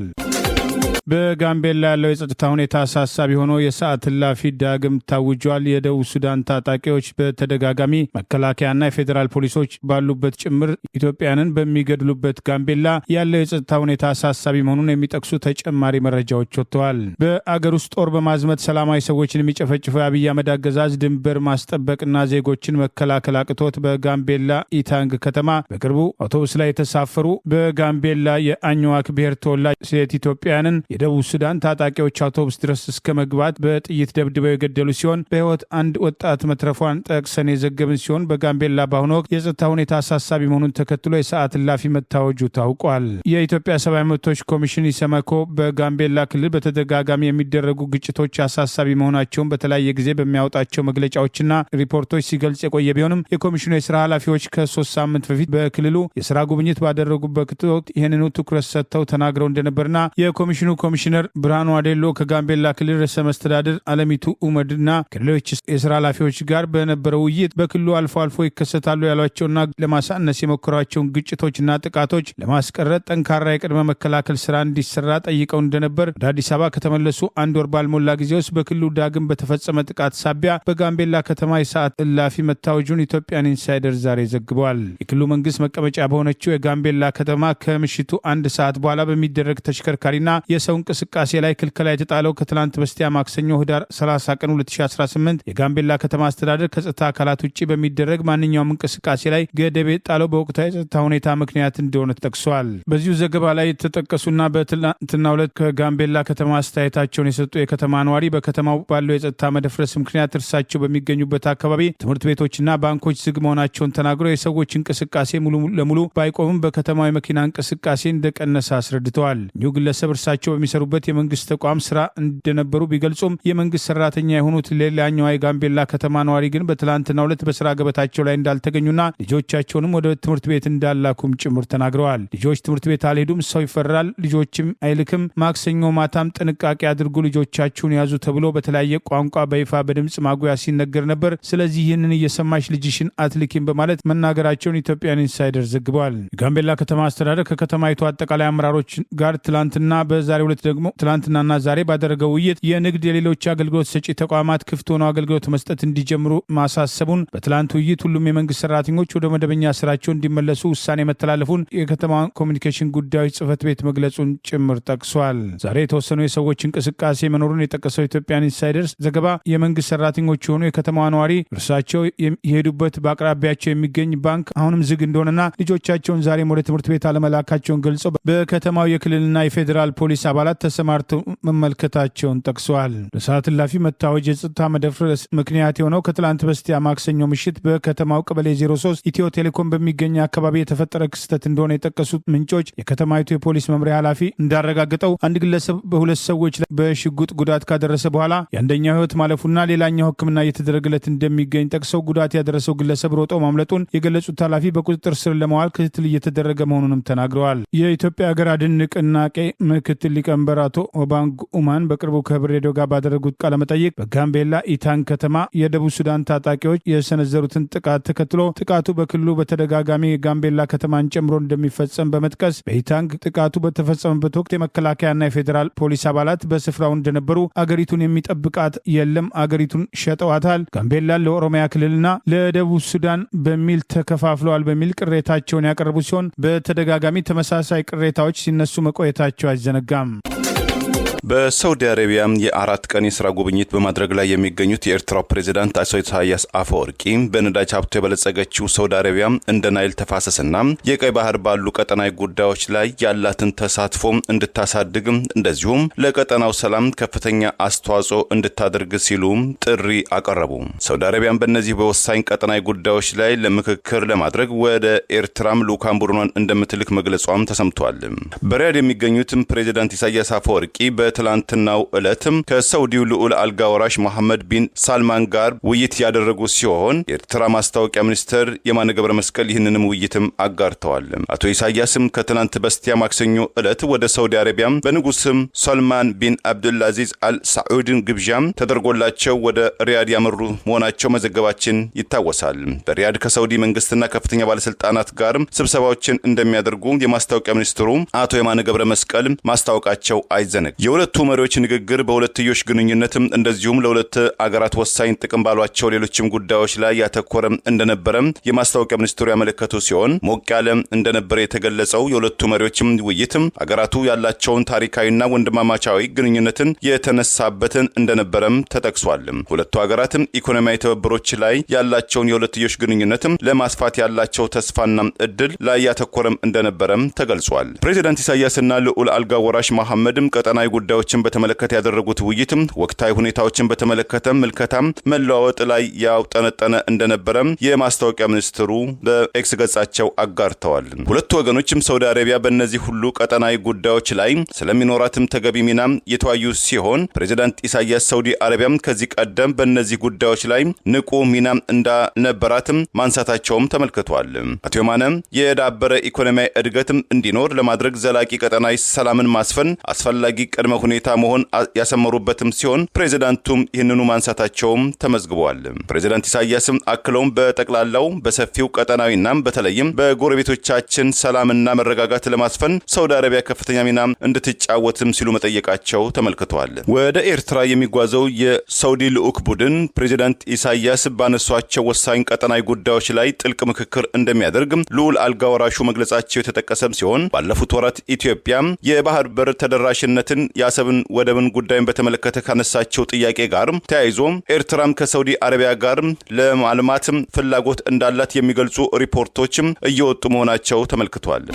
በጋምቤላ ያለው የጸጥታ ሁኔታ አሳሳቢ ሆኖ የሰዓት እላፊ ዳግም ታውጇል። የደቡብ ሱዳን ታጣቂዎች በተደጋጋሚ መከላከያና የፌዴራል ፖሊሶች ባሉበት ጭምር ኢትዮጵያንን በሚገድሉበት ጋምቤላ ያለው የጸጥታ ሁኔታ አሳሳቢ መሆኑን የሚጠቅሱ ተጨማሪ መረጃዎች ወጥተዋል። በአገር ውስጥ ጦር በማዝመት ሰላማዊ ሰዎችን የሚጨፈጭፈው የአብይ አህመድ አገዛዝ ድንበር ማስጠበቅና ዜጎችን መከላከል አቅቶት በጋምቤላ ኢታንግ ከተማ በቅርቡ አውቶቡስ ላይ የተሳፈሩ በጋምቤላ የአኝዋክ ብሔር ተወላጅ ሴት ኢትዮጵያውያንን የደቡብ ሱዳን ታጣቂዎች አውቶቡስ ድረስ እስከ መግባት በጥይት ደብድበው የገደሉ ሲሆን በሕይወት አንድ ወጣት መትረፏን ጠቅሰን የዘገብን ሲሆን በጋምቤላ በአሁኑ ወቅት የጸጥታ ሁኔታ አሳሳቢ መሆኑን ተከትሎ የሰዓት እላፊ መታወጁ ታውቋል። የኢትዮጵያ ሰብአዊ መብቶች ኮሚሽን ኢሰመኮ በጋምቤላ ክልል በተደጋጋሚ የሚደረጉ ግጭቶች አሳሳቢ መሆናቸውን በተለያየ ጊዜ በሚያወጣቸው መግለጫዎችና ሪፖርቶች ሲገልጽ የቆየ ቢሆንም የኮሚሽኑ የስራ ኃላፊዎች ከ3 ሳምንት በፊት በክልሉ የስራ ጉብኝት ባደረጉበት ወቅት ይህንኑ ትኩረት ሰጥተው ተናግረው እንደነበርና የኮሚሽኑ ኮሚሽነር ብርሃኑ አዴሎ ከጋምቤላ ክልል ርዕሰ መስተዳድር አለሚቱ ኡመድና ከሌሎች የስራ ኃላፊዎች ጋር በነበረው ውይይት በክልሉ አልፎ አልፎ ይከሰታሉ ያሏቸውና ለማሳነስ የሞከሯቸውን ግጭቶችና ጥቃቶች ለማስቀረት ጠንካራ የቅድመ መከላከል ስራ እንዲሰራ ጠይቀው እንደነበር ወደ አዲስ አበባ ከተመለሱ አንድ ወር ባልሞላ ጊዜ ውስጥ በክልሉ ዳግም በተፈጸመ ጥቃት ሳቢያ በጋምቤላ ከተማ የሰዓት እላፊ መታወጁን ኢትዮጵያን ኢንሳይደር ዛሬ ዘግቧል። የክልሉ መንግስት መቀመጫ በሆነችው የጋምቤላ ከተማ ከምሽቱ 1 ሰዓት በኋላ በሚደረግ ተሽከርካሪና የሰው እንቅስቃሴ ላይ ክልከላ የተጣለው ከትላንት በስቲያ ማክሰኞ ህዳር 30 ቀን 2018 የጋምቤላ ከተማ አስተዳደር ከጸጥታ አካላት ውጭ በሚደረግ ማንኛውም እንቅስቃሴ ላይ ገደብ የጣለው በወቅታዊ የጸጥታ ሁኔታ ምክንያት እንደሆነ ተጠቅሷል። በዚሁ ዘገባ ላይ የተጠቀሱና በትናንትናው ዕለት ከጋምቤላ ከተማ አስተያየታቸውን የሰጡ የከተማ ነዋሪ በከተማው ባለው የጸጥታ መደፍረስ ምክንያት እርሳቸው በሚገኙበት አካባቢ ትምህርት ቤቶችና ባንኮች ዝግ መሆናቸውን ተናግረው የሰዎች እንቅስቃሴ ሙሉ ለሙሉ ባይቆምም በከተማው የመኪና እንቅስቃሴ እንደቀነሰ አስረድተዋል። እኚሁ ግለሰብ እርሳቸው በሚሰሩበት የመንግስት ተቋም ስራ እንደነበሩ ቢገልጹም የመንግስት ሰራተኛ የሆኑት ሌላኛዋ የጋምቤላ ከተማ ነዋሪ ግን በትላንትናው ዕለት በስራ ገበታቸው ላይ እንዳልተገኙና ልጆቻቸውንም ወደ ትምህርት ቤት እንዳላኩም ጭምር ተናግረዋል። ልጆች ትምህርት ቤት አልሄዱም፣ ሰው ይፈራል፣ ልጆችም አይልክም፣ ማክሰኞ ማታም ጥንቃቄ አድርጉ፣ ልጆቻችሁን ያዙ ተብሎ በተለያየ ቋንቋ በይፋ በድምፅ ማጉያ ሲነገር ነበር። ስለዚህ ይህንን እየሰማሽ ልጅሽን አትልኪም በማለት መናገራቸውን ኢትዮጵያን ኢንሳይደር ዘግቧል። የጋምቤላ ከተማ አስተዳደር ከከተማይቱ አጠቃላይ አመራሮች ጋር በዛሬው ዕለት ደግሞ ትላንትናና ዛሬ ባደረገው ውይይት የንግድ የሌሎች አገልግሎት ሰጪ ተቋማት ክፍት ሆነው አገልግሎት መስጠት እንዲጀምሩ ማሳሰቡን፣ በትላንት ውይይት ሁሉም የመንግስት ሰራተኞች ወደ መደበኛ ስራቸው እንዲመለሱ ውሳኔ መተላለፉን የከተማ ኮሚኒኬሽን ጉዳዮች ጽህፈት ቤት መግለጹን ጭምር ጠቅሷል። ዛሬ የተወሰኑ የሰዎች እንቅስቃሴ መኖሩን የጠቀሰው ኢትዮጵያን ኢንሳይደርስ ዘገባ የመንግስት ሰራተኞች የሆኑ የከተማዋ ነዋሪ እርሳቸው የሄዱበት በአቅራቢያቸው የሚገኝ ባንክ አሁንም ዝግ እንደሆነና ልጆቻቸውን ዛሬም ወደ ትምህርት ቤት አለመላካቸውን ገልጸው በከተማው የክልልና የፌዴራል ፖሊስ አባላት አባላት ተሰማርተው መመልከታቸውን ጠቅሰዋል። ለሰዓት እላፊ መታወጅ የጸጥታ መደፍረስ ምክንያት የሆነው ከትላንት በስቲያ ማክሰኞ ምሽት በከተማው ቀበሌ 03 ኢትዮ ቴሌኮም በሚገኝ አካባቢ የተፈጠረ ክስተት እንደሆነ የጠቀሱት ምንጮች የከተማይቱ የፖሊስ መምሪያ ኃላፊ እንዳረጋግጠው አንድ ግለሰብ በሁለት ሰዎች ላይ በሽጉጥ ጉዳት ካደረሰ በኋላ የአንደኛው ሕይወት ማለፉና ሌላኛው ሕክምና እየተደረገለት እንደሚገኝ ጠቅሰው ጉዳት ያደረሰው ግለሰብ ሮጦ ማምለጡን የገለጹት ኃላፊ በቁጥጥር ስር ለማዋል ክትትል እየተደረገ መሆኑንም ተናግረዋል። የኢትዮጵያ ሀገር አድን ንቅናቄ ምክትል ሊቀመንበር አቶ ኦባንግ ኡማን በቅርቡ ከህብር ሬዲዮ ጋር ባደረጉት ቃለመጠይቅ በጋምቤላ ኢታንግ ከተማ የደቡብ ሱዳን ታጣቂዎች የሰነዘሩትን ጥቃት ተከትሎ ጥቃቱ በክልሉ በተደጋጋሚ የጋምቤላ ከተማን ጨምሮ እንደሚፈጸም በመጥቀስ በኢታንግ ጥቃቱ በተፈጸመበት ወቅት የመከላከያና የፌዴራል ፖሊስ አባላት በስፍራው እንደነበሩ አገሪቱን የሚጠብቃት የለም፣ አገሪቱን ሸጠዋታል፣ ጋምቤላን ለኦሮሚያ ክልልና ለደቡብ ሱዳን በሚል ተከፋፍለዋል በሚል ቅሬታቸውን ያቀረቡ ሲሆን በተደጋጋሚ ተመሳሳይ ቅሬታዎች ሲነሱ መቆየታቸው አይዘነጋም። በሳውዲ አረቢያ የ4 ቀን የሥራ ጉብኝት በማድረግ ላይ የሚገኙት የኤርትራው ፕሬዝዳንት አቶ ኢሳያስ አፈወርቂ በነዳጅ ሀብቱ የበለጸገችው ሳውዲ አረቢያ እንደ ናይል ተፋሰስና የቀይ ባህር ባሉ ቀጠናዊ ጉዳዮች ላይ ያላትን ተሳትፎ እንድታሳድግ እንደዚሁም ለቀጠናው ሰላም ከፍተኛ አስተዋጽኦ እንድታደርግ ሲሉ ጥሪ አቀረቡ። ሳውዲ አረቢያን በእነዚህ በወሳኝ ቀጠናዊ ጉዳዮች ላይ ለምክክር ለማድረግ ወደ ኤርትራም ልዑካን ቡድኗን እንደምትልክ መግለጿም ተሰምቷል። በሪያድ የሚገኙትም ፕሬዝዳንት ኢሳያስ አፈወርቂ በትላንትናው ዕለትም ከሳውዲው ልዑል አልጋ ወራሽ መሐመድ ቢን ሳልማን ጋር ውይይት ያደረጉ ሲሆን የኤርትራ ማስታወቂያ ሚኒስትር የማነ ገብረ መስቀል ይህንንም ውይይትም አጋርተዋል። አቶ ኢሳያስም ከትላንት በስቲያ ማክሰኞ ዕለት ወደ ሳውዲ አረቢያ በንጉስም ሰልማን ቢን አብዱልአዚዝ አል ሳዑድ ግብዣም ተደርጎላቸው ወደ ሪያድ ያመሩ መሆናቸው መዘገባችን ይታወሳል። በሪያድ ከሳውዲ መንግስትና ከፍተኛ ባለስልጣናት ጋር ስብሰባዎችን እንደሚያደርጉ የማስታወቂያ ሚኒስትሩ አቶ የማነ ገብረ መስቀል ማስታወቃቸው አይዘነጋም። የሁለቱ መሪዎች ንግግር በሁለትዮሽ ግንኙነትም እንደዚሁም ለሁለት አገራት ወሳኝ ጥቅም ባሏቸው ሌሎችም ጉዳዮች ላይ ያተኮረ እንደነበረ የማስታወቂያ ሚኒስትሩ ያመለከቱ ሲሆን ሞቅ ያለ እንደነበረ የተገለጸው የሁለቱ መሪዎችም ውይይትም አገራቱ ያላቸውን ታሪካዊና ወንድማማቻዊ ግንኙነትን የተነሳበትን እንደነበረም ተጠቅሷል። ሁለቱ አገራትም ኢኮኖሚያዊ ትብብሮች ላይ ያላቸውን የሁለትዮሽ ግንኙነትም ለማስፋት ያላቸው ተስፋና እድል ላይ ያተኮረም እንደነበረም ተገልጿል። ፕሬዚዳንት ኢሳያስና ልዑል አልጋ ወራሽ መሐመድም ቀጠናዊ ጉዳዮችን በተመለከተ ያደረጉት ውይይትም ወቅታዊ ሁኔታዎችን በተመለከተ ምልከታም መለዋወጥ ላይ ያውጠነጠነ እንደነበረ የማስታወቂያ ሚኒስትሩ በኤክስ ገጻቸው አጋርተዋል። ሁለቱ ወገኖችም ሳውዲ አረቢያ በእነዚህ ሁሉ ቀጠናዊ ጉዳዮች ላይ ስለሚኖራትም ተገቢ ሚና የተወያዩ ሲሆን ፕሬዚዳንት ኢሳያስ ሳውዲ አረቢያም ከዚህ ቀደም በእነዚህ ጉዳዮች ላይ ንቁ ሚና እንዳልነበራትም ማንሳታቸውም ተመልክቷል። አቶ የማነ የዳበረ ኢኮኖሚያዊ እድገትም እንዲኖር ለማድረግ ዘላቂ ቀጠናዊ ሰላምን ማስፈን አስፈላጊ ቅድመ ሁኔታ መሆን ያሰመሩበትም ሲሆን ፕሬዝዳንቱም ይህንኑ ማንሳታቸውም ተመዝግበዋል። ፕሬዝዳንት ኢሳያስም አክለውም በጠቅላላው በሰፊው ቀጠናዊና በተለይም በጎረቤቶቻችን ሰላምና መረጋጋት ለማስፈን ሳውዲ አረቢያ ከፍተኛ ሚና እንድትጫወትም ሲሉ መጠየቃቸው ተመልክተዋል። ወደ ኤርትራ የሚጓዘው የሳውዲ ልዑክ ቡድን ፕሬዝዳንት ኢሳያስ ባነሷቸው ወሳኝ ቀጠናዊ ጉዳዮች ላይ ጥልቅ ምክክር እንደሚያደርግ ልዑል አልጋ ወራሹ መግለጻቸው የተጠቀሰም ሲሆን ባለፉት ወራት ኢትዮጵያ የባህር በር ተደራሽነትን የአሰብን ወደብን ጉዳይን በተመለከተ ካነሳቸው ጥያቄ ጋር ተያይዞ ኤርትራም ከሳውዲ አረቢያ ጋር ለማልማት ፍላጎት እንዳላት የሚገልጹ ሪፖርቶችም እየወጡ መሆናቸው ተመልክቷል።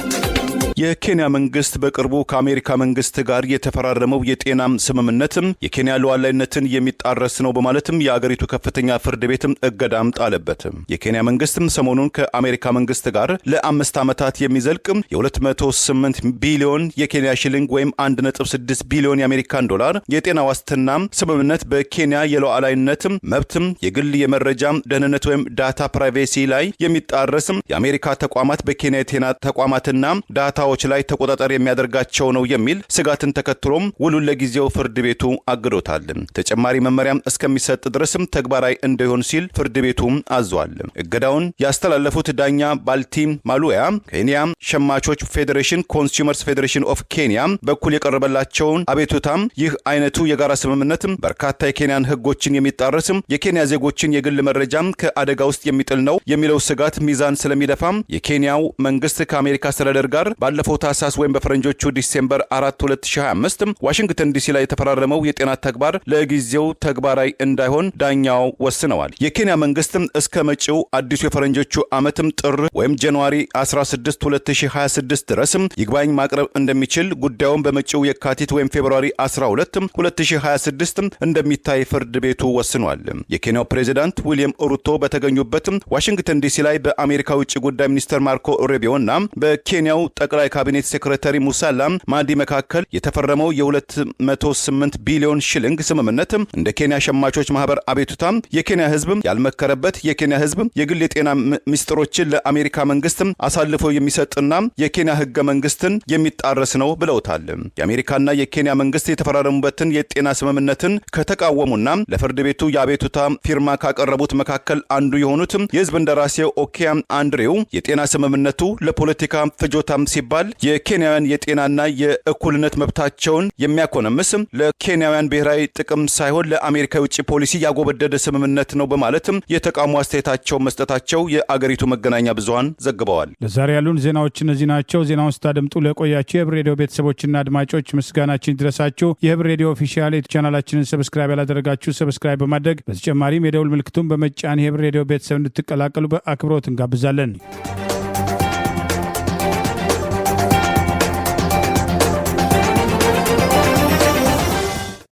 የኬንያ መንግስት በቅርቡ ከአሜሪካ መንግስት ጋር የተፈራረመው የጤና ስምምነትም የኬንያ ሉዓላዊነትን የሚጣረስ ነው በማለትም የአገሪቱ ከፍተኛ ፍርድ ቤትም እገዳም ጣለበት። የኬንያ መንግስትም ሰሞኑን ከአሜሪካ መንግስት ጋር ለ5 ዓመታት የሚዘልቅ የ208 ቢሊዮን የኬንያ ሽሊንግ ወይም 1.6 ቢሊዮን የአሜሪካን ዶላር የጤና ዋስትና ስምምነት በኬንያ የሉዓላዊነት መብትም የግል የመረጃ ደህንነት ወይም ዳታ ፕራይቬሲ ላይ የሚጣረስም የአሜሪካ ተቋማት በኬንያ የጤና ተቋማትና ዳታ ላይ ተቆጣጣሪ የሚያደርጋቸው ነው የሚል ስጋትን ተከትሎም ውሉን ለጊዜው ፍርድ ቤቱ አግዶታል። ተጨማሪ መመሪያም እስከሚሰጥ ድረስም ተግባራዊ እንዲሆን ሲል ፍርድ ቤቱ አዟል። እገዳውን ያስተላለፉት ዳኛ ባልቲ ማሉያ ኬንያ ሸማቾች ፌዴሬሽን ኮንሱመርስ ፌዴሬሽን ኦፍ ኬንያ በኩል የቀረበላቸውን አቤቱታም ይህ አይነቱ የጋራ ስምምነት በርካታ የኬንያን ህጎችን የሚጣረስም የኬንያ ዜጎችን የግል መረጃም ከአደጋ ውስጥ የሚጥል ነው የሚለው ስጋት ሚዛን ስለሚደፋም የኬንያው መንግስት ከአሜሪካ አስተዳደር ጋር ባለፈው ታህሳስ ወይም በፈረንጆቹ ዲሴምበር 4 2025 ዋሽንግተን ዲሲ ላይ የተፈራረመው የጤና ተግባር ለጊዜው ተግባራዊ እንዳይሆን ዳኛው ወስነዋል። የኬንያ መንግስት እስከ መጪው አዲሱ የፈረንጆቹ ዓመትም ጥር ወይም ጃንዋሪ 16 2026 ድረስ ይግባኝ ማቅረብ እንደሚችል ጉዳዩን በመጪው የካቲት ወይም ፌብሩዋሪ 12 2026 እንደሚታይ ፍርድ ቤቱ ወስኗል። የኬንያው ፕሬዝዳንት ዊሊያም ሩቶ በተገኙበት ዋሽንግተን ዲሲ ላይ በአሜሪካ ውጭ ጉዳይ ሚኒስትር ማርኮ ሩቢዮና በኬንያው ጠቅላይ ካቢኔት ሴክሬታሪ ሙሳላ ማዲ መካከል የተፈረመው የ208 ቢሊዮን ሽልንግ ስምምነት እንደ ኬንያ ሸማቾች ማህበር አቤቱታ የኬንያ ህዝብ ያልመከረበት የኬንያ ህዝብ የግል የጤና ሚስጥሮችን ለአሜሪካ መንግስት አሳልፎ የሚሰጥና የኬንያ ህገ መንግስትን የሚጣረስ ነው ብለውታል። የአሜሪካና የኬንያ መንግስት የተፈራረሙበትን የጤና ስምምነትን ከተቃወሙና ለፍርድ ቤቱ የአቤቱታ ፊርማ ካቀረቡት መካከል አንዱ የሆኑት የህዝብ እንደራሴው ኦኪያ አንድሬው የጤና ስምምነቱ ለፖለቲካ ፍጆታም ሲባል የኬንያውያን የጤናና የእኩልነት መብታቸውን የሚያኮነምስ ለኬንያውያን ብሔራዊ ጥቅም ሳይሆን ለአሜሪካ የውጭ ፖሊሲ ያጎበደደ ስምምነት ነው በማለትም የተቃውሞ አስተያየታቸው መስጠታቸው የአገሪቱ መገናኛ ብዙሃን ዘግበዋል። ለዛሬ ያሉን ዜናዎች እነዚህ ናቸው። ዜናውን ስታደምጡ ለቆያችሁ የህብር ሬዲዮ ቤተሰቦችና አድማጮች ምስጋናችን ይድረሳችሁ። የህብር ሬዲዮ ኦፊሻል ቻናላችንን ሰብስክራይብ ያላደረጋችሁ ሰብስክራይብ በማድረግ በተጨማሪም የደውል ምልክቱን በመጫን የህብር ሬዲዮ ቤተሰብ እንድትቀላቀሉ በአክብሮት እንጋብዛለን።